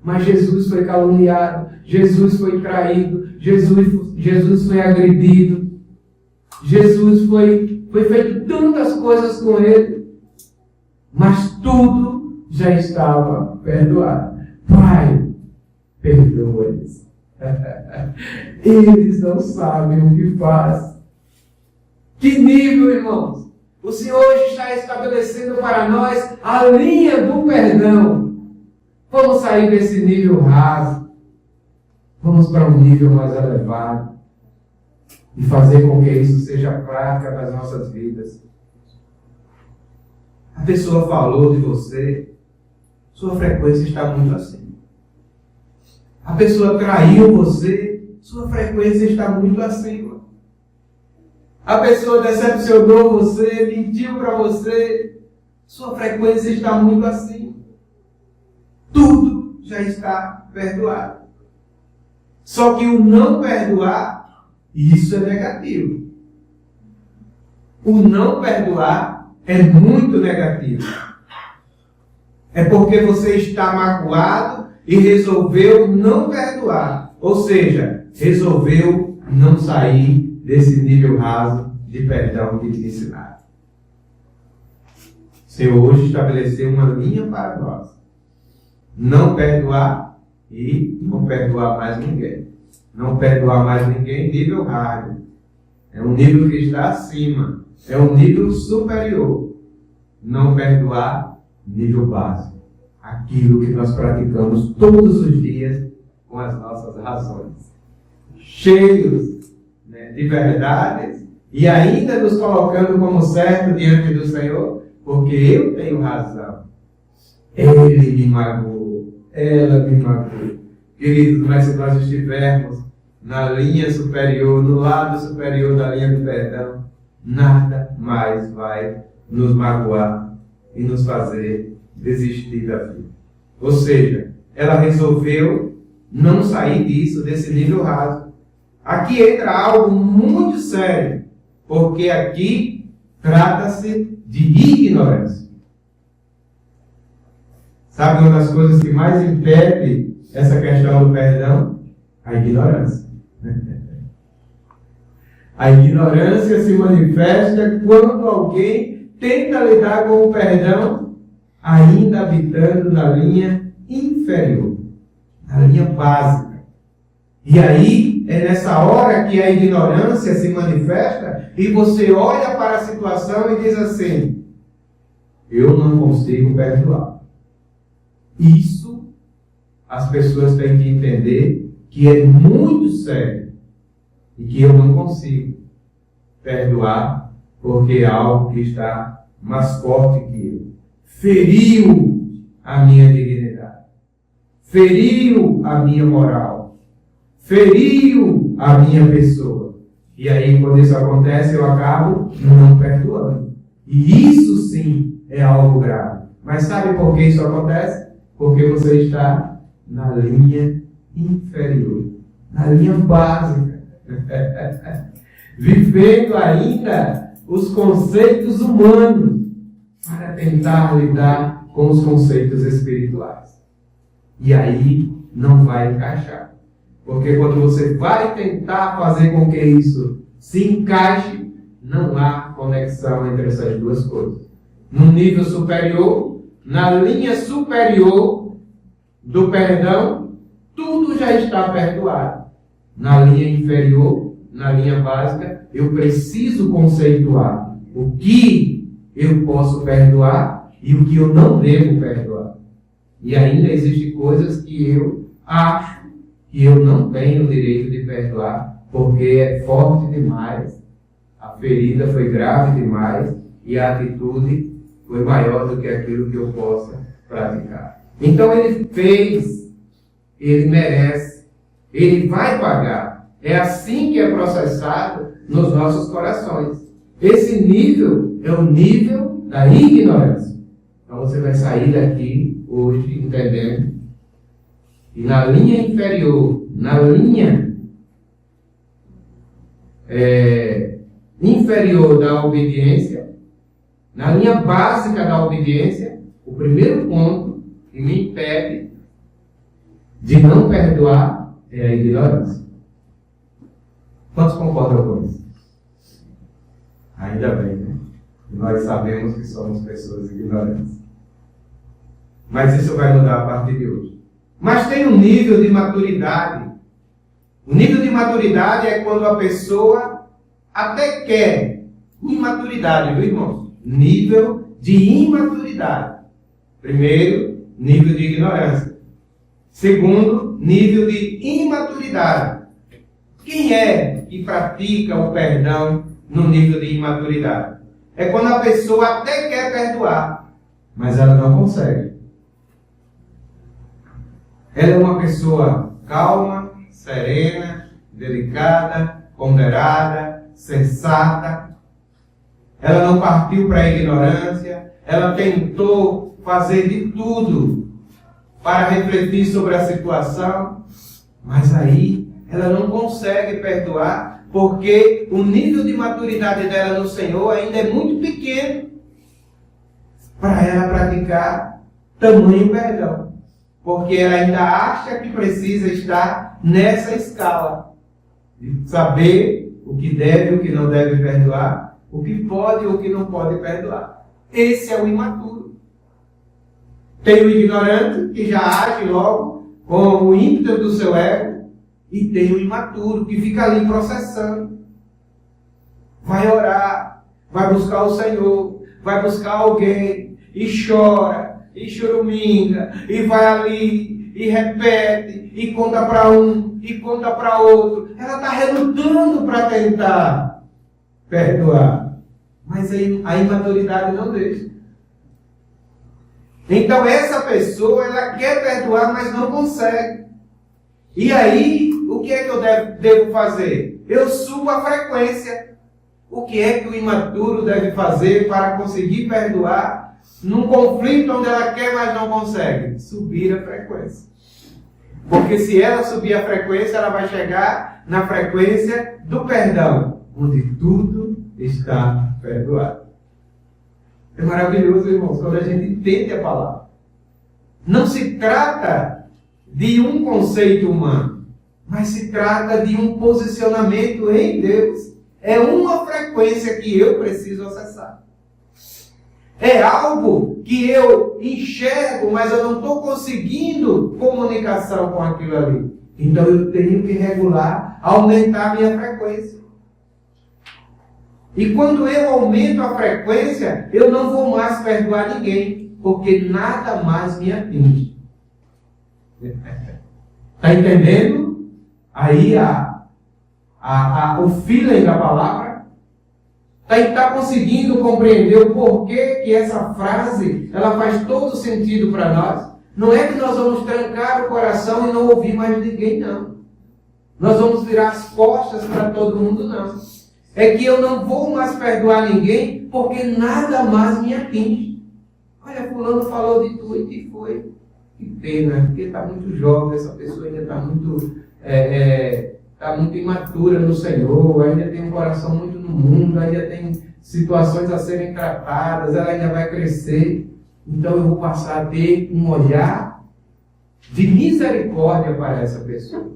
Mas Jesus foi caluniado, Jesus foi traído, Jesus foi agredido, Jesus foi feito tantas coisas com ele, mas tudo já estava perdoado. Pai, perdoa-lhes. Eles não sabem o que fazem. Que nível, irmãos? O Senhor hoje está estabelecendo para nós a linha do perdão. Vamos sair desse nível raso. Vamos para um nível mais elevado. E fazer com que isso seja prática nas nossas vidas. A pessoa falou de você, sua frequência está muito acima. A pessoa traiu você, sua frequência está muito acima. A pessoa decepcionou você, mentiu para você, sua frequência está muito acima. tudo já está perdoado. Só que o não perdoar, isso é negativo. O não perdoar é muito negativo. É porque você está magoado e resolveu não perdoar. Ou seja, resolveu não sair desse nível raso de perdão que te ensinaram. O Senhor hoje estabeleceu uma linha para nós. Não perdoar e não perdoar mais ninguém. Não perdoar mais ninguém, nível raro. É um nível que está acima. É um nível superior. Não perdoar, nível básico. Aquilo que nós praticamos todos os dias com as nossas razões. Cheios, né, de verdades e ainda nos colocando como certo diante do Senhor, porque eu tenho razão. Ele me magoou, ela me magoou. Queridos, mas se nós estivermos na linha superior, no lado superior da linha do perdão, nada mais vai nos magoar e nos fazer desistir da vida. Ou seja, ela resolveu não sair disso, desse nível raso. Aqui entra algo muito sério, porque aqui trata-se de ignorância. Sabe uma das coisas que mais impede essa questão do perdão? A ignorância. A ignorância se manifesta quando alguém tenta lidar com o perdão ainda habitando na linha inferior, na linha básica. E aí é nessa hora que a ignorância se manifesta e você olha para a situação e diz assim: eu não consigo perdoar. Isso as pessoas têm que entender que é muito sério e que eu não consigo perdoar porque é algo que está mais forte que eu. Feriu a minha dignidade, feriu a minha moral, feriu a minha pessoa. E aí, quando isso acontece, eu acabo não perdoando. E isso sim é algo grave. Mas sabe por que isso acontece? Porque você está na linha inferior, na linha básica, vivendo ainda os conceitos humanos para tentar lidar com os conceitos espirituais. E aí não vai encaixar. Porque quando você vai tentar fazer com que isso se encaixe, não há conexão entre essas duas coisas. No nível superior, na linha superior do perdão, tudo já está perdoado. Na linha inferior, na linha básica, eu preciso conceituar o que eu posso perdoar e o que eu não devo perdoar. E ainda existem coisas que eu acho que eu não tenho o direito de perdoar, porque é forte demais, a ferida foi grave demais e a atitude foi maior do que aquilo que eu possa praticar. Então ele fez, ele merece, ele vai pagar. É assim que é processado nos nossos corações. Esse nível é o nível da ignorância. Então você vai sair daqui hoje entendendo. E na linha inferior, na linha inferior da obediência, na linha básica da obediência, o primeiro ponto que me impede de não perdoar é a ignorância. Quantos concordam com isso? Ainda bem, né? Nós sabemos que somos pessoas ignorantes. Mas isso vai mudar a partir de hoje. Mas tem um nível de maturidade. O nível de maturidade é quando a pessoa até quer. Imaturidade, viu, irmãos? Nível de imaturidade. Primeiro, nível de ignorância. Segundo, nível de imaturidade. Quem é que pratica o perdão no nível de imaturidade? É quando a pessoa até quer perdoar, mas ela não consegue. Ela é uma pessoa calma, serena, delicada, ponderada, sensata. Ela não partiu para a ignorância. Ela tentou fazer de tudo para refletir sobre a situação, mas aí ela não consegue perdoar, porque o nível de maturidade dela no Senhor ainda é muito pequeno para ela praticar tamanho perdão. Porque ela ainda acha que precisa estar nessa escala de saber o que deve e o que não deve perdoar, o que pode e o que não pode perdoar. Esse é o imaturo. Tem o ignorante, que já age logo com o ímpeto do seu ego, e tem o imaturo, que fica ali processando. Vai orar, vai buscar o Senhor, vai buscar alguém, e chora, e choruminga, e vai ali, e repete, e conta para um, e conta para outro. Ela está relutando para tentar perdoar. Mas a imaturidade não deixa. Então essa pessoa, ela quer perdoar, mas não consegue. E aí, o que é que eu devo fazer? Eu subo a frequência. O que é que o imaturo deve fazer para conseguir perdoar num conflito onde ela quer, mas não consegue? Subir a frequência. Porque se ela subir a frequência, ela vai chegar na frequência do perdão, onde tudo está perdoado. É maravilhoso, irmãos, quando a gente entende a palavra. Não se trata de um conceito humano, mas se trata de um posicionamento em Deus. É uma frequência que eu preciso acessar. É algo que eu enxergo, mas eu não estou conseguindo comunicação com aquilo ali. Então eu tenho que regular, aumentar a minha frequência. E quando eu aumento a frequência, eu não vou mais perdoar ninguém, porque nada mais me atinge. Está entendendo? Aí o feeling da palavra está conseguindo compreender o porquê que essa frase ela faz todo sentido para nós. Não é que nós vamos trancar o coração e não ouvir mais ninguém, não. Nós vamos virar as costas para todo mundo, não. É que eu não vou mais perdoar ninguém porque nada mais me atinge. Olha, fulano falou de tu e que foi. Que pena, porque está muito jovem, essa pessoa ainda está muito imatura no Senhor, ainda tem um coração muito no mundo, ainda tem situações a serem tratadas, ela ainda vai crescer. Então eu vou passar a ter um olhar de misericórdia para essa pessoa.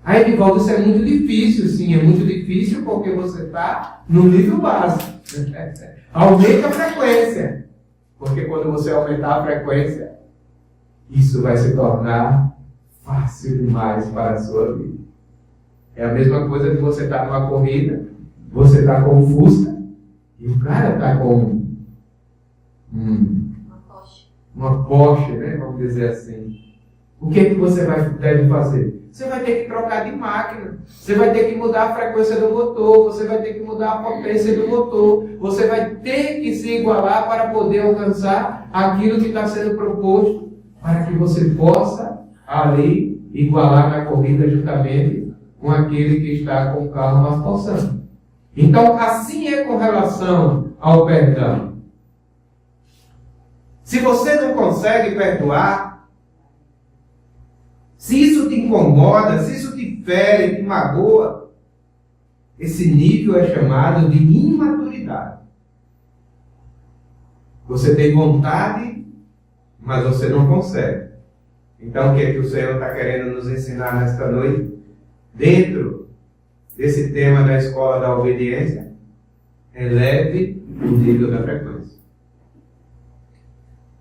Aí, Edivaldo, isso é muito difícil, sim, é muito difícil porque você está no nível básico. Aumenta a frequência, porque quando você aumentar a frequência, isso vai se tornar fácil demais para a sua vida. É a mesma coisa que você está numa corrida, você está com um Fusca, e o cara está com uma Porsche, né? Vamos dizer assim. O que é que você deve fazer? Você vai ter que trocar de máquina, você vai ter que mudar a frequência do motor, você vai ter que mudar a potência do motor, você vai ter que se igualar para poder alcançar aquilo que está sendo proposto, para que você possa ali igualar na corrida juntamente com aquele que está com o carro mais forçando. Então, assim é com relação ao perdão. Se você não consegue perdoar, se isso te incomoda, se isso te fere, te magoa, esse nível é chamado de imaturidade. Você tem vontade, mas você não consegue. Então, o que é que o Senhor está querendo nos ensinar nesta noite? Dentro desse tema da escola da obediência, eleve o nível da frequência,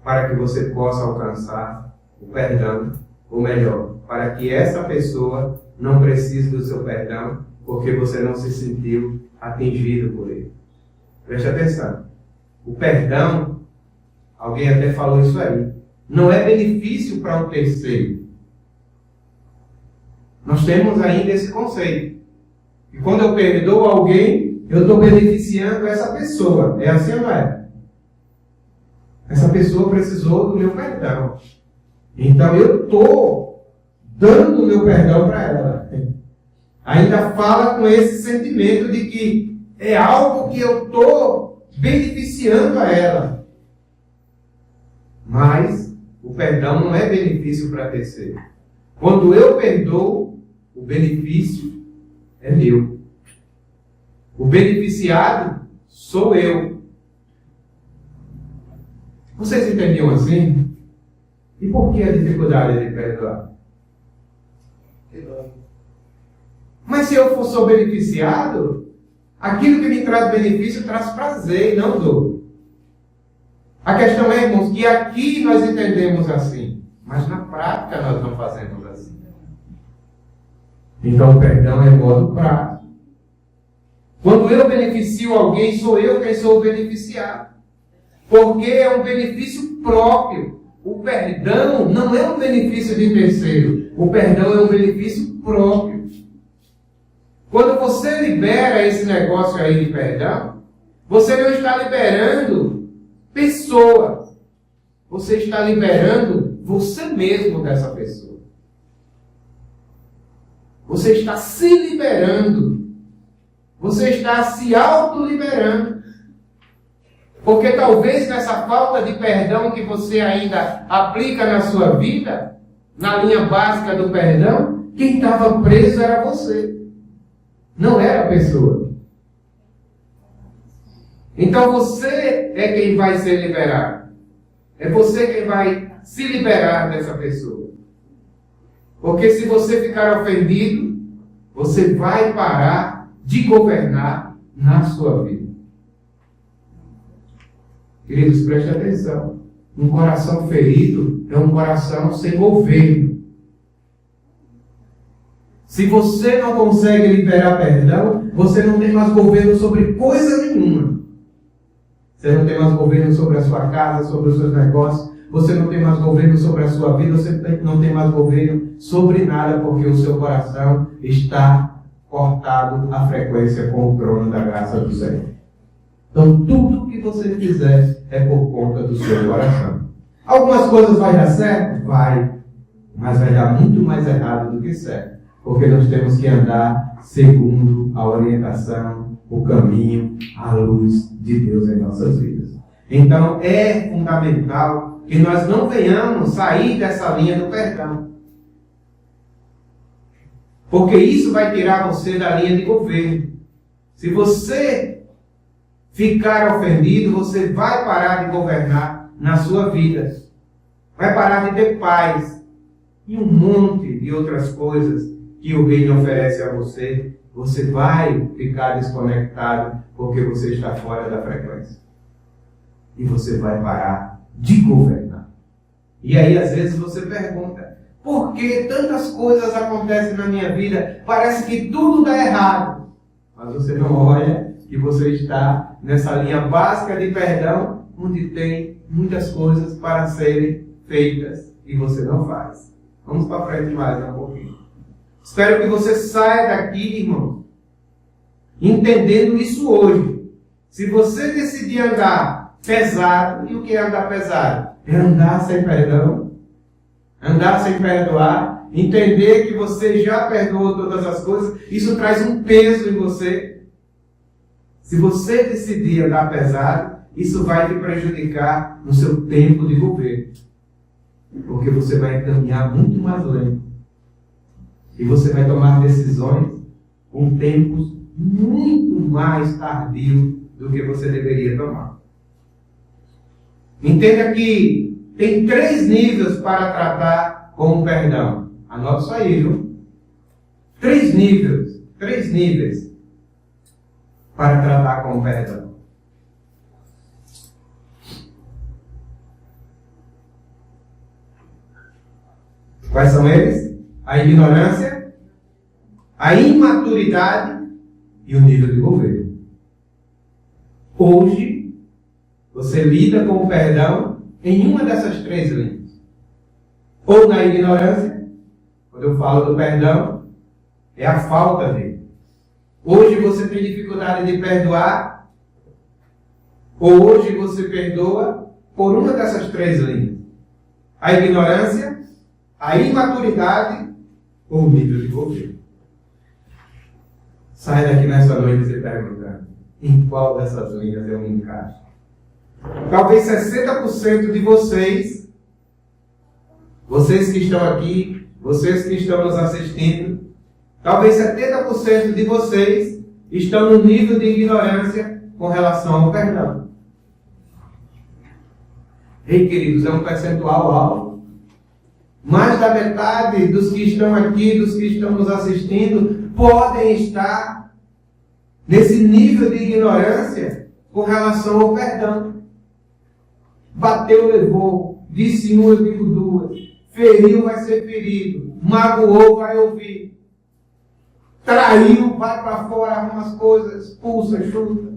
para que você possa alcançar o perdão, ou melhor, para que essa pessoa não precise do seu perdão, porque você não se sentiu atingido por ele. Preste atenção. O perdão, alguém até falou isso aí, não é benefício para um terceiro. Nós temos ainda esse conceito. E quando eu perdoo alguém, eu estou beneficiando essa pessoa. É assim ou não é? Essa pessoa precisou do meu perdão. Então eu estou dando o meu perdão para ela. Ainda fala com esse sentimento de que é algo que eu estou beneficiando a ela. Mas o perdão não é benefício para terceiro. Quando eu perdoo, o benefício é meu. O beneficiado sou eu. Vocês entendiam assim? E por que a dificuldade de perdoar? Mas se eu sou beneficiado, aquilo que me traz benefício traz prazer e não dor. A questão é, irmãos, que aqui nós entendemos assim, mas na prática nós não fazemos assim. Então o perdão é modo prático. Quando eu beneficio alguém, sou eu quem sou o beneficiado. Porque é um benefício próprio. O perdão não é um benefício de terceiro. O perdão é um benefício próprio. Quando você libera esse negócio aí de perdão, você não está liberando pessoa. Você está liberando você mesmo dessa pessoa. Você está se liberando. Você está se autoliberando. Porque talvez nessa falta de perdão que você ainda aplica na sua vida, na linha básica do perdão, quem estava preso era você. Não era a pessoa. Então você é quem vai ser liberado. É você quem vai se liberar dessa pessoa. Porque se você ficar ofendido, você vai parar de governar na sua vida. Queridos, preste atenção. Um coração ferido é um coração sem governo. Se você não consegue liberar perdão, você não tem mais governo sobre coisa nenhuma. Você não tem mais governo sobre a sua casa, sobre os seus negócios. Você não tem mais governo sobre a sua vida. Você não tem mais governo sobre nada, porque o seu coração está cortado à frequência com o trono da graça do Senhor. Então, tudo que você fizer é por conta do seu coração. Algumas coisas vai dar certo? Vai. Mas vai dar muito mais errado do que certo. Porque nós temos que andar segundo a orientação, o caminho, a luz de Deus em nossas vidas. Então, é fundamental que nós não venhamos sair dessa linha do perdão. Porque isso vai tirar você da linha de governo. Se você ficar ofendido, você vai parar de governar na sua vida. Vai parar de ter paz. E um monte de outras coisas que o reino oferece a você. Você vai ficar desconectado porque você está fora da frequência. E você vai parar de governar. E aí às vezes você pergunta: por que tantas coisas acontecem na minha vida? Parece que tudo dá errado. Mas você não olha que você está nessa linha básica de perdão, onde tem muitas coisas para serem feitas e você não faz. Vamos para frente mais um pouquinho. Espero que você saia daqui, irmão, entendendo isso hoje. Se você decidir andar pesado, e o que é andar pesado? É andar sem perdão, andar sem perdoar, entender que você já perdoou todas as coisas, isso traz um peso em você. Se você decidir andar pesado, isso vai te prejudicar no seu tempo de governo. Porque você vai caminhar muito mais lento. E você vai tomar decisões com tempos muito mais tardios do que você deveria tomar. Entenda que tem 3 níveis para tratar com o perdão. Anote isso aí, viu? 3 níveis. 3 níveis para tratar com o perdão. Quais são eles? A ignorância, a imaturidade e o nível de governo. Hoje, você lida com o perdão em uma dessas 3 linhas. Ou na ignorância, quando eu falo do perdão, é a falta dele. Hoje você tem dificuldade de perdoar, ou hoje você perdoa por uma dessas 3 linhas. A ignorância, a imaturidade ou o nível de governo. Sai daqui nessa noite se perguntando: em qual dessas linhas eu me encaixo? Talvez 60% de vocês Vocês que estão aqui, vocês que estão nos assistindo, talvez 70% de vocês estão no nível de ignorância com relação ao perdão. Ei, queridos, é um percentual alto. Mais da metade dos que estão aqui, dos que estão nos assistindo, podem estar nesse nível de ignorância com relação ao perdão. Bateu, levou. Disse um, eu digo duas. Feriu, vai ser ferido. Magoou, vai ouvir. Traiu, vai para fora, arruma as coisas, expulsa, chuta.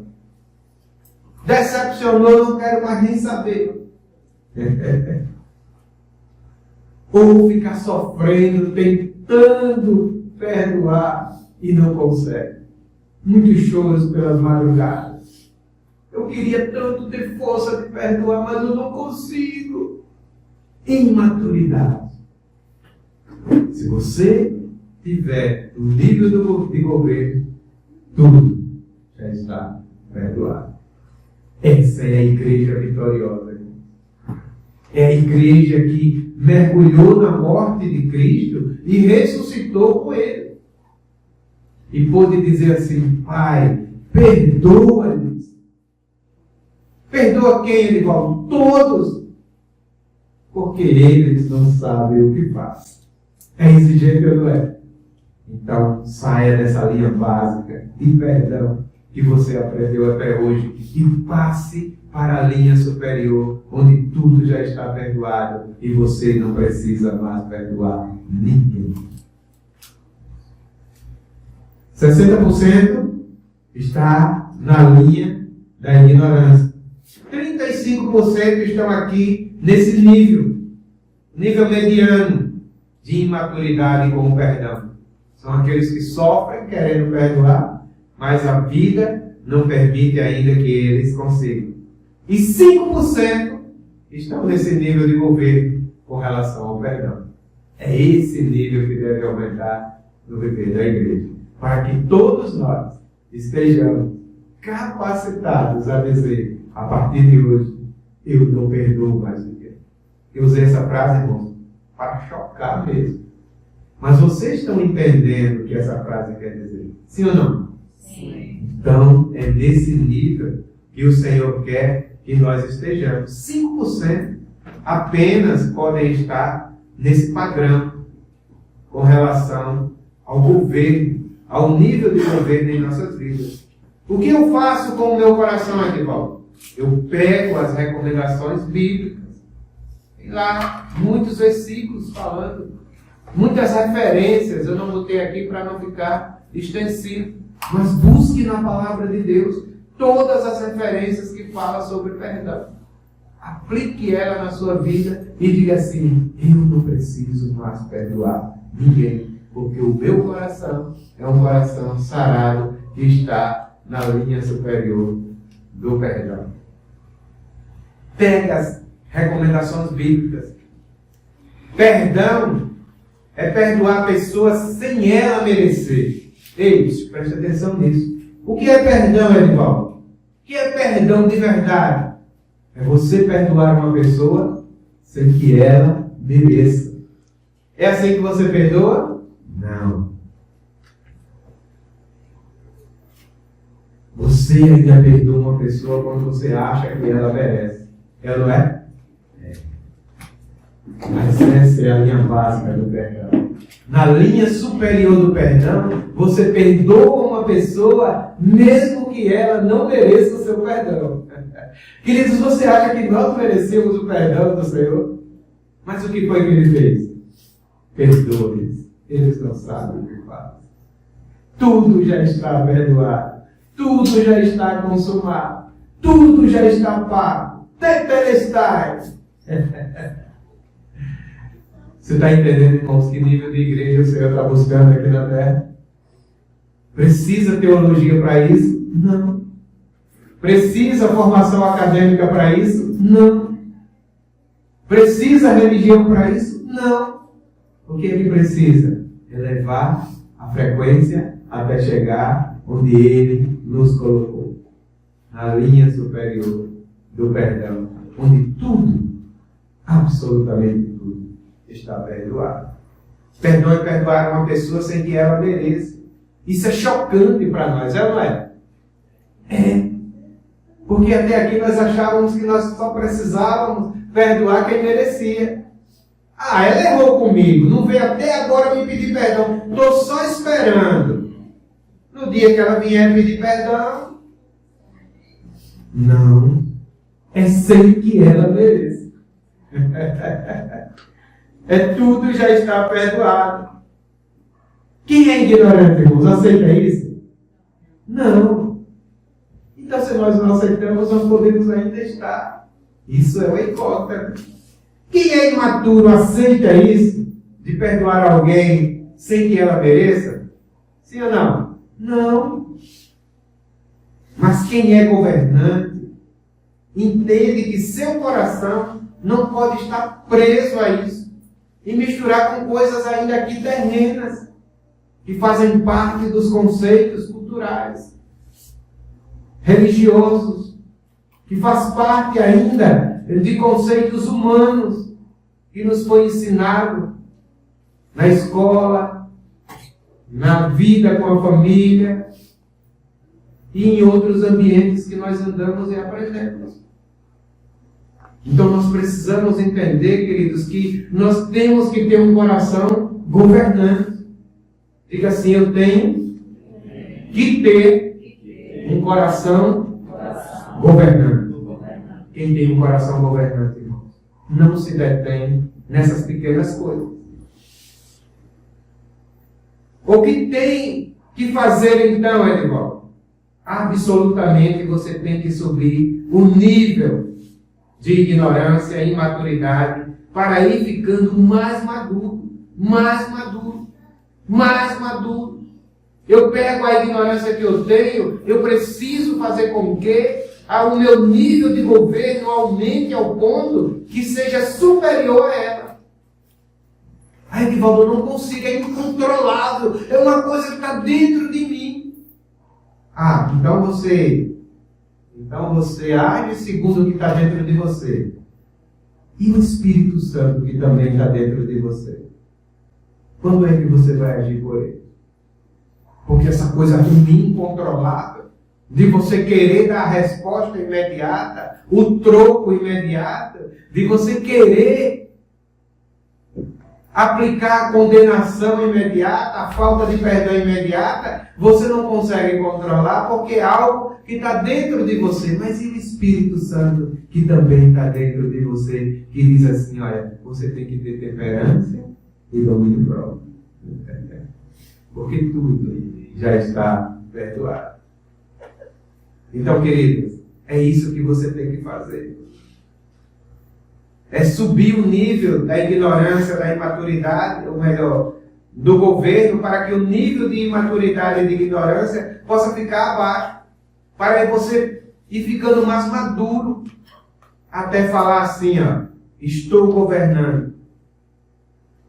Decepcionou, não quero mais nem saber. Ou ficar sofrendo, tentando perdoar e não consegue. Muitos choros pelas madrugadas. Eu queria tanto ter força de perdoar, mas eu não consigo. Imaturidade. Se você tiver no nível de governo, tudo já está perdoado. Essa é a igreja vitoriosa. É a igreja que mergulhou na morte de Cristo e ressuscitou com Ele. E pôde dizer assim: Pai, perdoa-lhes. Perdoa quem, Edivaldo? Todos. Porque eles não sabem o que fazem. É exigente ou não é? Então, saia dessa linha básica de perdão que você aprendeu até hoje e passe para a linha superior, onde tudo já está perdoado e você não precisa mais perdoar ninguém. 60% está na linha da ignorância. 35% estão aqui nesse nível mediano de imaturidade com o perdão. São aqueles que sofrem querendo perdoar, mas a vida não permite ainda que eles consigam. E 5% estão nesse nível de governo com relação ao perdão. É esse nível que deve aumentar no viver da igreja, para que todos nós estejamos capacitados a dizer, a partir de hoje, eu não perdoo mais ninguém. Eu usei essa frase, irmãos, para chocar mesmo. Mas vocês estão entendendo o que essa frase quer dizer? Sim ou não? Sim. Então, é nesse nível que o Senhor quer que nós estejamos. 5% apenas podem estar nesse padrão com relação ao governo, ao nível de governo em nossas vidas. O que eu faço com o meu coração, Edivaldo? Eu pego as recomendações bíblicas. Tem lá muitos versículos falando, muitas referências. Eu não botei aqui para não ficar extensivo. Mas busque na palavra de Deus todas as referências que falam sobre perdão. Aplique ela na sua vida e diga assim: eu não preciso mais perdoar ninguém, porque o meu coração é um coração sarado que está na linha superior do perdão. Pega as recomendações bíblicas. Perdão é perdoar a pessoa sem ela merecer. Ei, preste atenção nisso. O que é perdão, Edivaldo? O que é perdão de verdade? É você perdoar uma pessoa sem que ela mereça. É assim que você perdoa? Não. Você ainda perdoa uma pessoa quando você acha que ela merece. É, não é? É. Mas essa é a linha básica do perdão. Na linha superior do perdão, você perdoa uma pessoa mesmo que ela não mereça o seu perdão. Queridos, você acha que nós merecemos o perdão do Senhor? Mas o que foi que Ele fez? Perdoe-lhes. Eles não sabem o que fazem. Tudo já está perdoado. Tudo já está consumado. Tudo já está pago. Tetelestai. Você está entendendo, irmãos, que nível de igreja o Senhor está buscando aqui na terra? Precisa teologia para isso? Não. Precisa formação acadêmica para isso? Não. Precisa religião para isso? Não. O que ele precisa? Elevar a frequência até chegar onde Ele nos colocou. Na linha superior do perdão. Onde tudo, absolutamente tudo, está perdoado. Perdão é perdoar uma pessoa sem que ela mereça. Isso é chocante para nós, não é? É. Porque até aqui nós achávamos que nós só precisávamos perdoar quem merecia. Ah, ela errou comigo, não veio até agora me pedir perdão. Estou só esperando. No dia que ela vier pedir perdão, não. É sem que ela mereça. Tudo já está perdoado. Quem é ignorante, irmãos? Aceita isso? Não. Então, se nós não aceitamos, nós podemos ainda estar. Isso é uma incógnita. Quem é imaturo aceita isso? De perdoar alguém sem que ela mereça? Sim ou não? Não. Mas quem é governante entende que seu coração não pode estar preso a isso e misturar com coisas ainda aqui terrenas, que fazem parte dos conceitos culturais, religiosos, que faz parte ainda de conceitos humanos que nos foi ensinado na escola, na vida com a família e em outros ambientes que nós andamos e aprendemos. Então nós precisamos entender, queridos, que nós temos que ter um coração governante. Diga assim, eu tenho que ter um coração governante. Quem tem um coração governante, irmãos, não se detém nessas pequenas coisas. O que tem que fazer então, Edivaldo? Absolutamente você tem que subir o nível de ignorância e imaturidade para ir ficando mais maduro, mais maduro, mais maduro. Eu pego a ignorância que eu tenho, eu preciso fazer com que o meu nível de governo aumente ao ponto que seja superior a ela. Aí, Edivaldo, eu não consigo, é incontrolável, é uma coisa que está dentro de mim. Ah, então você age segundo o que está dentro de você. E o Espírito Santo que também está dentro de você? Quando é que você vai agir por ele? Porque essa coisa ruim, incontrolável, de você querer dar a resposta imediata, o troco imediato, de você querer aplicar a condenação imediata, a falta de perdão imediata, você não consegue controlar porque é algo que está dentro de você. Mas e o Espírito Santo que também está dentro de você, que diz assim, olha, você tem que ter temperança e domínio próprio. Porque tudo já está perdoado. Então, queridos, é isso que você tem que fazer. É subir o nível da ignorância, da imaturidade, ou melhor, do governo, para que o nível de imaturidade e de ignorância possa ficar abaixo. Para você ir ficando mais maduro, até falar assim, ó, estou governando.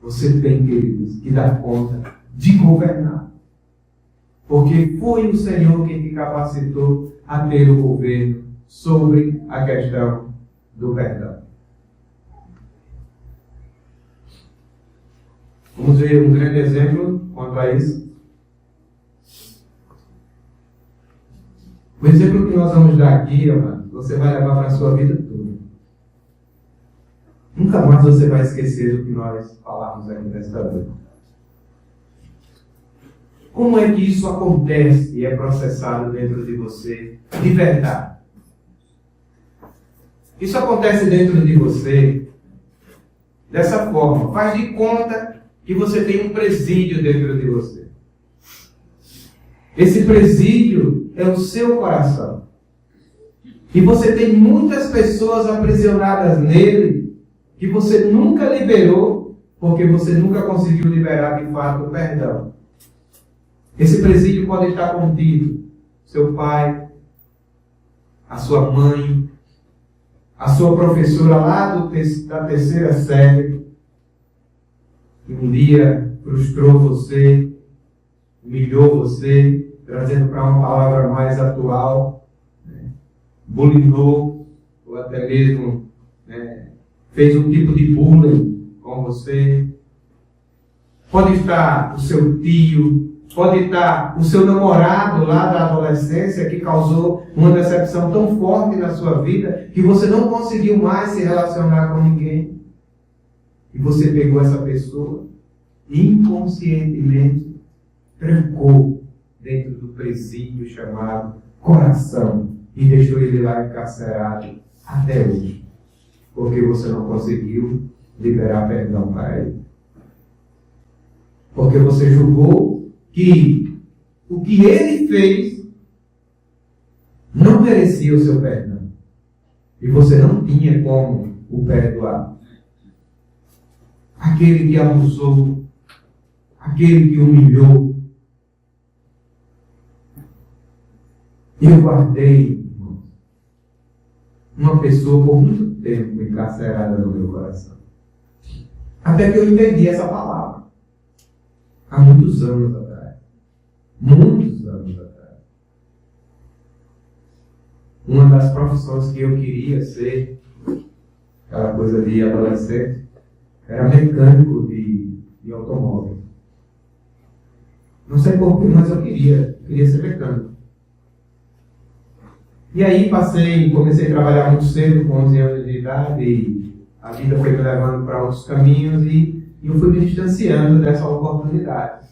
Você tem, queridos, que dar conta de governar. Porque foi o Senhor quem te capacitou a ter o governo sobre a questão do perdão. Vamos ver um grande exemplo quanto a isso. O exemplo que nós vamos dar aqui, amado, você vai levar para a sua vida toda. Nunca mais você vai esquecer do que nós falamos aqui nesta noite. Como é que isso acontece e é processado dentro de você de verdade? Isso acontece dentro de você dessa forma. Faz de conta que você tem um presídio dentro de você. Esse presídio é o seu coração. E você tem muitas pessoas aprisionadas nele que você nunca liberou, porque você nunca conseguiu liberar de fato o perdão. Esse presídio pode estar contido. Seu pai, a sua mãe, a sua professora lá da terceira série, que um dia frustrou você, humilhou você, trazendo para uma palavra mais atual, né? Bulinou, ou até mesmo fez um tipo de bullying com você, pode estar o seu tio, pode estar o seu namorado lá da adolescência que causou uma decepção tão forte na sua vida que você não conseguiu mais se relacionar com ninguém. E você pegou essa pessoa e inconscientemente trancou dentro do presídio chamado coração e deixou ele lá encarcerado até hoje, porque você não conseguiu liberar perdão para ele. Porque você julgou que o que ele fez não merecia o seu perdão. E você não tinha como o perdoar. Aquele que abusou, aquele que humilhou. Eu guardei, irmãos, uma pessoa por muito tempo encarcerada no meu coração. Até que eu entendi essa palavra. Há muitos anos atrás. Muitos anos atrás. Uma das profissões que eu queria ser, aquela coisa de adolescente, era mecânico de automóvel. Não sei porquê, mas eu queria ser mecânico. E aí comecei a trabalhar muito cedo, com 11 anos de idade, e a vida foi me levando para outros caminhos e eu fui me distanciando dessa oportunidade.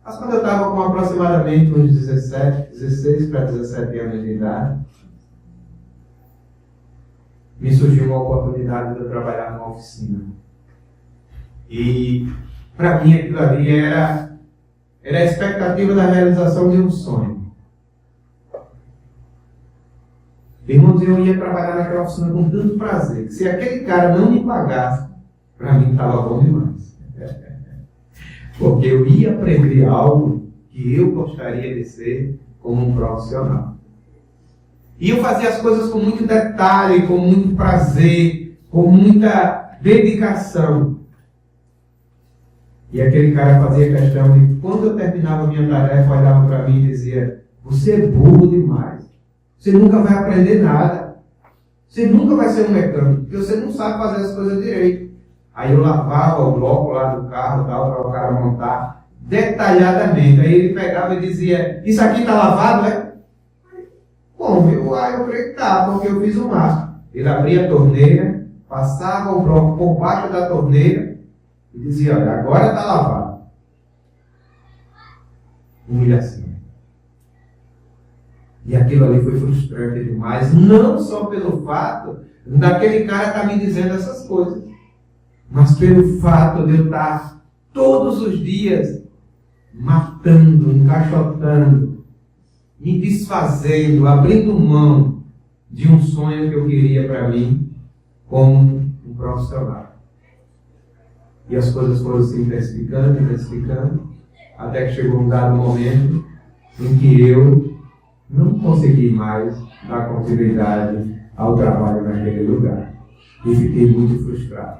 Mas quando eu estava com aproximadamente uns 16 para 17 anos de idade, me surgiu uma oportunidade de eu trabalhar numa oficina. E para mim aquilo ali era a expectativa da realização de um sonho. Irmãos, eu ia trabalhar naquela oficina com tanto prazer, que se aquele cara não me pagasse, para mim estava bom demais. Porque eu ia aprender algo que eu gostaria de ser como um profissional. E eu fazia as coisas com muito detalhe, com muito prazer, com muita dedicação. E aquele cara fazia questão de, quando eu terminava a minha tarefa, olhava para mim e dizia: você é burro demais. Você nunca vai aprender nada. Você nunca vai ser um mecânico, porque você não sabe fazer as coisas direito. Aí eu lavava o bloco lá do carro para o cara montar detalhadamente. Aí ele pegava e dizia: isso aqui está lavado, é? Bom, eu creio que está, porque eu fiz o máximo. Ele abria a torneira, passava o bloco por baixo da torneira e dizia: olha, agora está lavado. Humilhação. E aquilo ali foi frustrante demais, não só pelo fato daquele cara estar me dizendo essas coisas, mas pelo fato de eu estar todos os dias matando, encaixotando, me desfazendo, abrindo mão de um sonho que eu queria para mim como um profissional. E as coisas foram se intensificando, até que chegou um dado momento em que eu não consegui mais dar continuidade ao trabalho naquele lugar. E fiquei muito frustrado.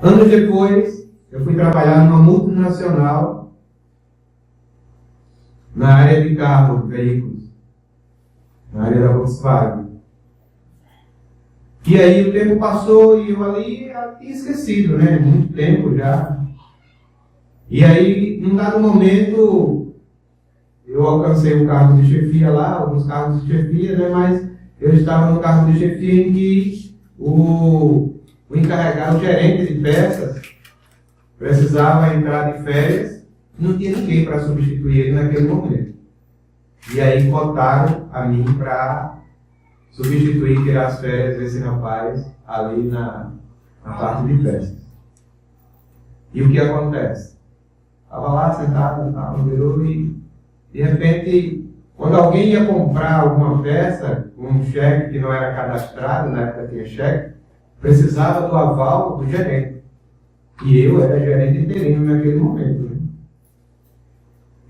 Anos depois, eu fui trabalhar numa multinacional na área de carros, veículos, na área da Volkswagen. E aí o tempo passou e eu ali tinha esquecido, né? Muito tempo já. E aí, num dado momento, eu alcancei um cargo de chefia lá, alguns cargos de chefia, né? Mas eu estava no cargo de chefia em que o encarregado, o gerente de peças, precisava entrar de férias, não tinha ninguém para substituir ele naquele momento. E aí botaram a mim para substituir, tirar as férias desse rapaz ali na parte de peças. E o que acontece? Estava lá sentado no birô e de repente, quando alguém ia comprar alguma peça, um cheque que não era cadastrado, na época tinha cheque, precisava do aval do gerente. E eu era gerente interino naquele momento. Né?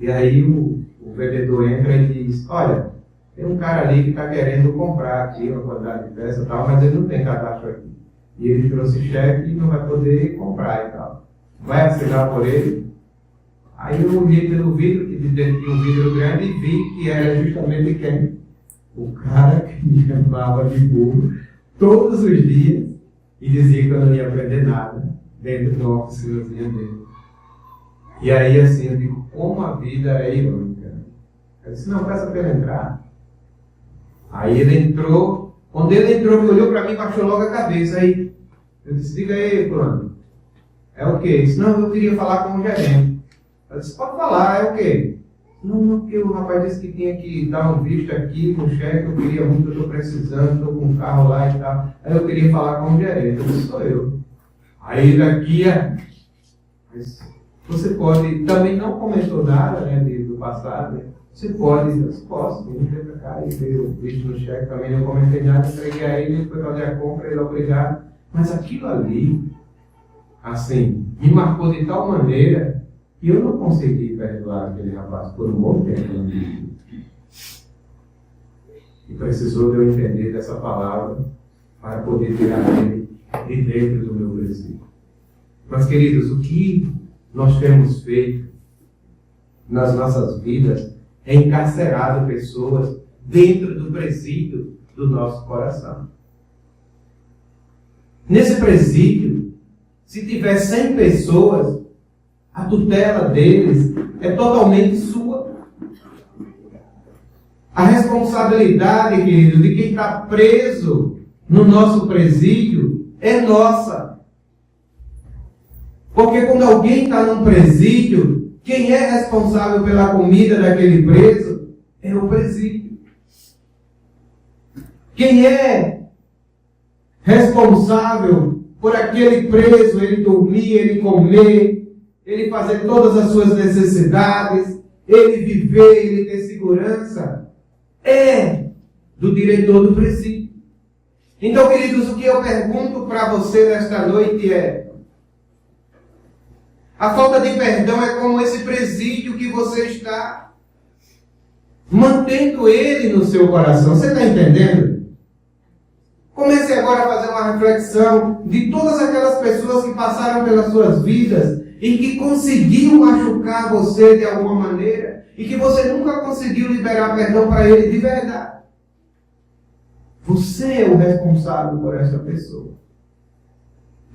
E aí o vendedor entra e diz: olha, tem um cara ali que está querendo comprar aqui uma quantidade de peça e tal, mas ele não tem cadastro aqui. E ele trouxe cheque e não vai poder comprar e tal. Vai assinar por ele? Aí eu olhei pelo vidro, que tinha um vidro grande, e vi que era justamente quem? O cara que me chamava de burro todos os dias e dizia que eu não ia aprender nada dentro de uma oficinazinha dele. E aí, assim, eu digo, como a vida é irônica. Eu disse, não, peça para ele entrar. Aí ele entrou, quando ele entrou, ele olhou para mim e baixou logo a cabeça. Aí eu disse, diga aí, fulano, é o quê? Ele disse, não, eu queria falar com o gerente. Eu disse, pode falar, é o quê? Não, porque o rapaz disse que tinha que dar um visto aqui com cheque, eu queria muito, eu estou precisando, estou com um carro lá e tal. Aí eu queria falar com o gerente, eu disse, sou eu. Aí daqui você pode, também não comentou nada, né, do passado, né? Você pode, eu posso, vem para cá e veio o visto no cheque, também não comentei nada, entreguei a ele, ele foi fazer a compra, ele obrigado. Mas aquilo ali, assim, me marcou de tal maneira que eu não consegui perdoar aquele rapaz por um bom tempo. E precisou de eu entender dessa palavra para poder tirar ele de dentro do meu presídio. Mas, queridos, o que nós temos feito nas nossas vidas é encarcerado pessoas dentro do presídio do nosso coração. Nesse presídio, se tiver 100 pessoas, a tutela deles é totalmente sua. A responsabilidade, querido, de quem está preso no nosso presídio é nossa. Porque quando alguém está num presídio, quem é responsável pela comida daquele preso é o presídio. Quem é responsável por aquele preso, ele dormir, ele comer, ele fazer todas as suas necessidades, ele viver, ele ter segurança, é do diretor do presídio. Então, queridos, o que eu pergunto para você nesta noite é: a falta de perdão é como esse presídio que você está mantendo ele no seu coração. Você está entendendo? Comece agora a fazer uma reflexão de todas aquelas pessoas que passaram pelas suas vidas e que conseguiu machucar você de alguma maneira e que você nunca conseguiu liberar perdão para ele de verdade. Você é o responsável por essa pessoa.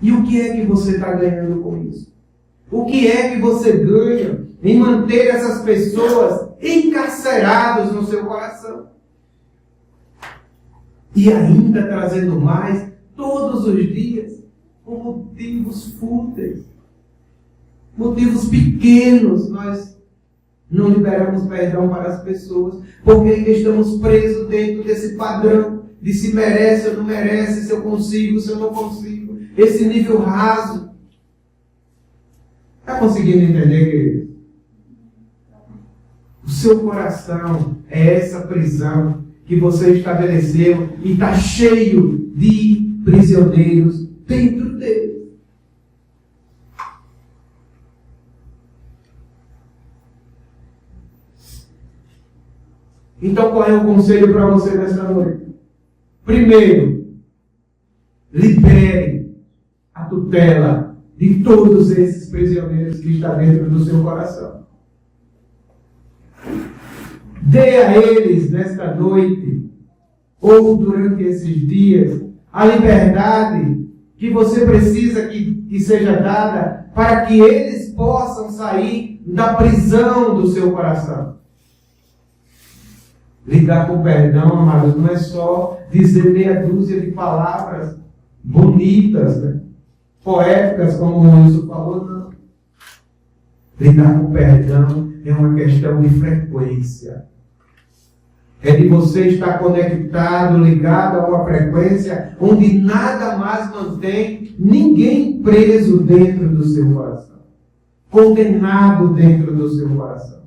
E o que é que você está ganhando com isso? O que é que você ganha em manter essas pessoas encarceradas no seu coração? E ainda trazendo mais, todos os dias, por motivos fúteis, motivos pequenos, nós não liberamos perdão para as pessoas, porque ainda estamos presos dentro desse padrão de se merece ou não merece, se eu consigo, se eu não consigo, esse nível raso. Está conseguindo entender, querido? O seu coração é essa prisão que você estabeleceu e está cheio de prisioneiros dentro dele. Então, qual é o conselho para você nesta noite? Primeiro, libere a tutela de todos esses prisioneiros que estão dentro do seu coração. Dê a eles nesta noite, ou durante esses dias, a liberdade que você precisa que seja dada para que eles possam sair da prisão do seu coração. Lidar com perdão, amados, não é só dizer meia dúzia de palavras bonitas, né? Poéticas, como o Wilson falou, não. Lidar com perdão é uma questão de frequência. É de você estar conectado, ligado a uma frequência onde nada mais mantém ninguém preso dentro do seu coração, condenado dentro do seu coração.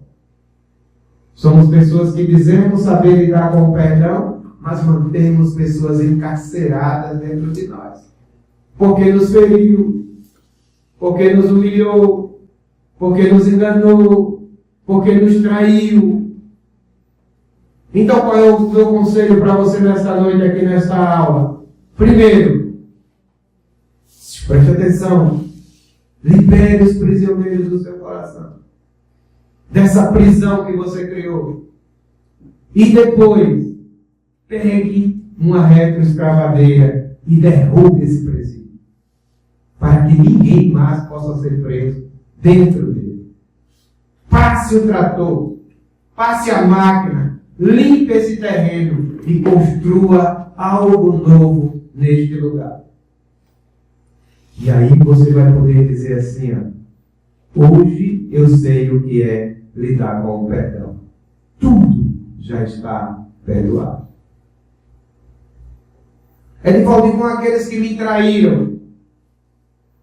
Somos pessoas que dizemos saber lidar com o perdão, mas mantemos pessoas encarceradas dentro de nós. Porque nos feriu, porque nos humilhou, porque nos enganou, porque nos traiu. Então, qual é o meu conselho para você nesta noite, aqui nesta aula? Primeiro, preste atenção, libere os prisioneiros do seu coração, dessa prisão que você criou. E depois, pegue uma retroescavadeira e derrube esse presídio. para que ninguém mais possa ser preso dentro dele. Passe o trator, passe a máquina, limpe esse terreno e construa algo novo neste lugar. E aí você vai poder dizer assim, ó, hoje eu sei o que é lidar com o perdão. Tudo já está perdoado. Ele fala com aqueles que me traíram,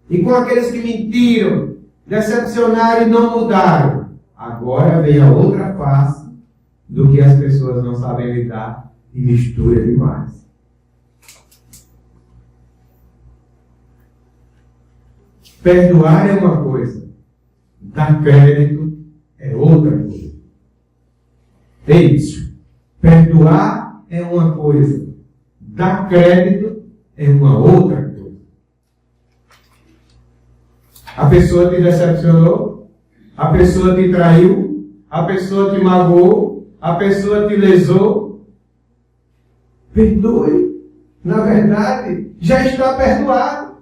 e com aqueles que mentiram, decepcionaram e não mudaram. Agora vem a outra face do que as pessoas não sabem lidar e mistura demais. Perdoar é uma coisa, dar crédito é outra coisa. É isso. Perdoar é uma coisa, dar crédito é uma outra coisa. A pessoa te decepcionou, a pessoa te traiu, a pessoa te magoou, a pessoa te lesou. Perdoe. Na verdade, já está perdoado.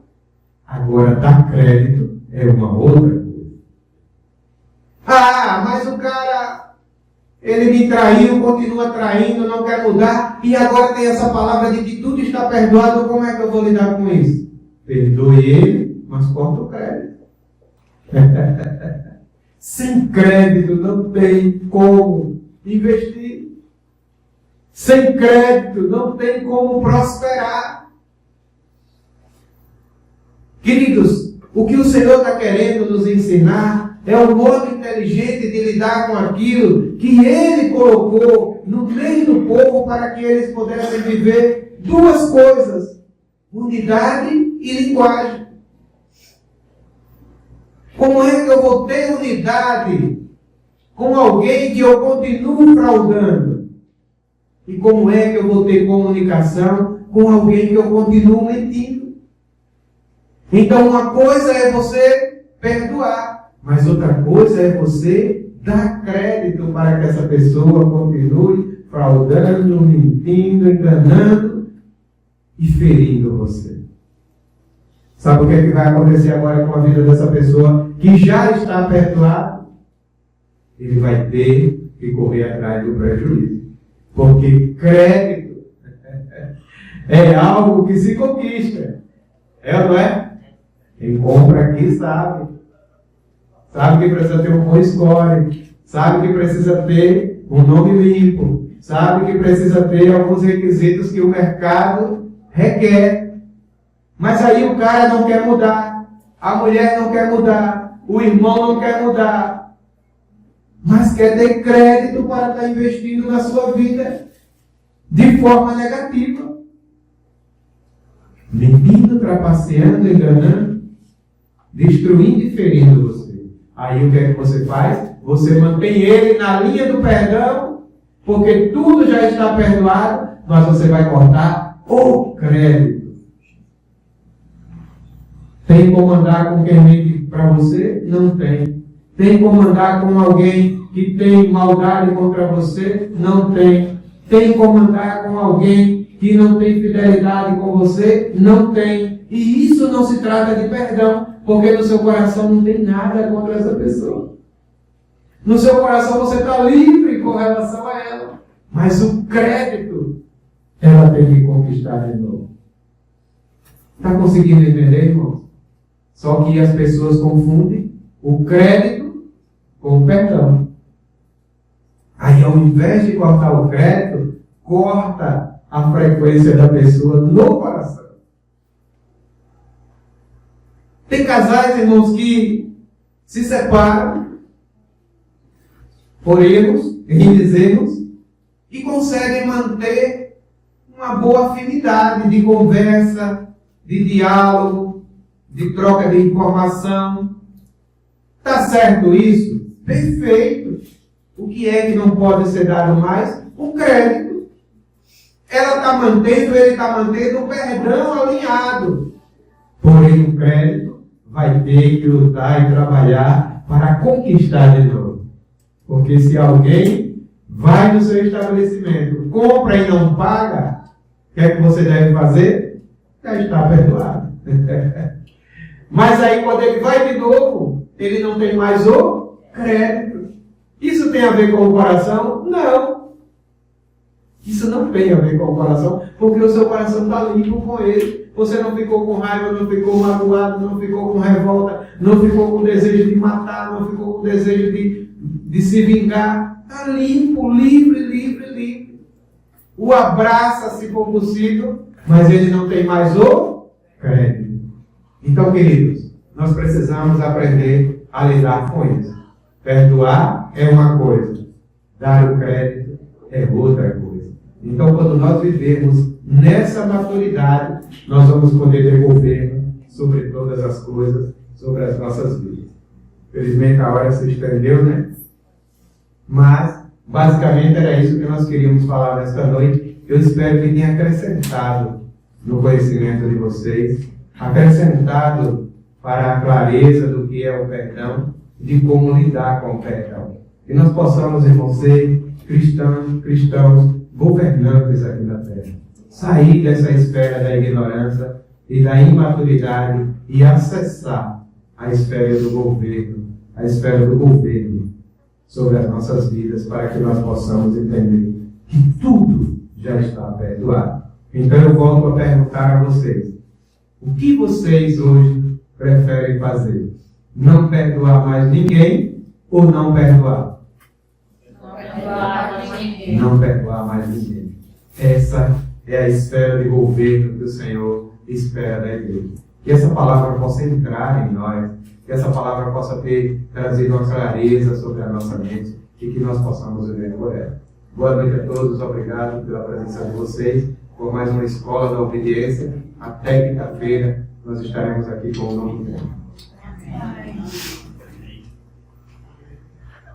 Agora, dar crédito é uma outra coisa. Ah, mas o cara, ele me traiu, continua traindo, não quer mudar, e agora tem essa palavra de que tudo está perdoado, como é que eu vou lidar com isso? Perdoe ele, mas corta o crédito. Sem crédito não tem como investir. Sem crédito não tem como prosperar. Queridos, o que o Senhor está querendo nos ensinar é um modo inteligente de lidar com aquilo que Ele colocou no meio do povo para que eles pudessem viver duas coisas: unidade e linguagem. Como é que eu vou ter unidade com alguém que eu continuo fraudando? E como é que eu vou ter comunicação com alguém que eu continuo mentindo? Então, uma coisa é você perdoar, mas outra coisa é você dar crédito para que essa pessoa continue fraudando, mentindo, enganando e ferindo você. Sabe o que é que vai acontecer agora com a vida dessa pessoa que já está perdoada? Ele vai ter que correr atrás do prejuízo. Porque crédito é algo que se conquista. É ou não é? Quem compra aqui sabe. Sabe que precisa ter um bom score. Sabe que precisa ter um nome limpo. Sabe que precisa ter alguns requisitos que o mercado requer. Mas aí o cara não quer mudar, a mulher não quer mudar, o irmão não quer mudar, mas quer ter crédito para estar investindo na sua vida de forma negativa. Mentindo, trapaceando, enganando, destruindo e ferindo você. Aí o que é que você faz? Você mantém ele na linha do perdão, porque tudo já está perdoado, mas você vai cortar o crédito. Tem como andar com quem mente para você? Não tem. Tem como andar com alguém que tem maldade contra você? Não tem. Tem como andar com alguém que não tem fidelidade com você? Não tem. E isso não se trata de perdão, porque no seu coração não tem nada contra essa pessoa. No seu coração você está livre com relação a ela. Mas o crédito, ela tem que conquistar de novo. Está conseguindo entender, irmão? Só que as pessoas confundem o crédito com o perdão. Aí, ao invés de cortar o crédito, corta a frequência da pessoa no coração. Tem casais, irmãos, que se separam por erros, dizemos, e conseguem manter uma boa afinidade de conversa, de diálogo, de troca de informação. Está certo isso? Perfeito. O que é que não pode ser dado mais? O crédito. Ela está mantendo, ele está mantendo o perdão alinhado. Porém, o crédito vai ter que lutar e trabalhar para conquistar de novo. Porque se alguém vai no seu estabelecimento, compra e não paga, o que é que você deve fazer? Já está perdoado. Mas aí quando ele vai de novo, ele não tem mais o crédito. Isso tem a ver com o coração? Não. Isso não tem a ver com o coração, porque o seu coração está limpo com ele. Você não ficou com raiva, não ficou magoado, não ficou com revolta, não ficou com desejo de matar, não ficou com desejo de se vingar. Está limpo, livre. O abraça se for possível, mas ele não tem mais o crédito. Então, queridos, nós precisamos aprender a lidar com isso. Perdoar é uma coisa, dar o crédito é outra coisa. Então, quando nós vivemos nessa maturidade, nós vamos poder ter governo sobre todas as coisas, sobre as nossas vidas. Felizmente a hora se estendeu, né? Mas, basicamente, era isso que nós queríamos falar nesta noite. Eu espero que tenha acrescentado no conhecimento de vocês, acrescentado para a clareza do que é o perdão, de como lidar com o perdão. Que nós possamos, irmãos, ser cristãos governantes aqui na terra. Sair dessa esfera da ignorância e da imaturidade e acessar a esfera do governo sobre as nossas vidas, para que nós possamos entender que tudo já está perdoado. Então eu volto a perguntar a vocês: o que vocês hoje preferem fazer? Não perdoar mais ninguém ou não perdoar? Não perdoar mais ninguém. Essa é a esfera de governo que o Senhor espera da igreja. Que essa palavra possa entrar em nós, que essa palavra possa ter trazido uma clareza sobre a nossa mente e que nós possamos viver por ela. Boa noite a todos, obrigado pela presença de vocês, por mais uma escola da obediência. Até quinta-feira nós estaremos aqui com o novo tempo.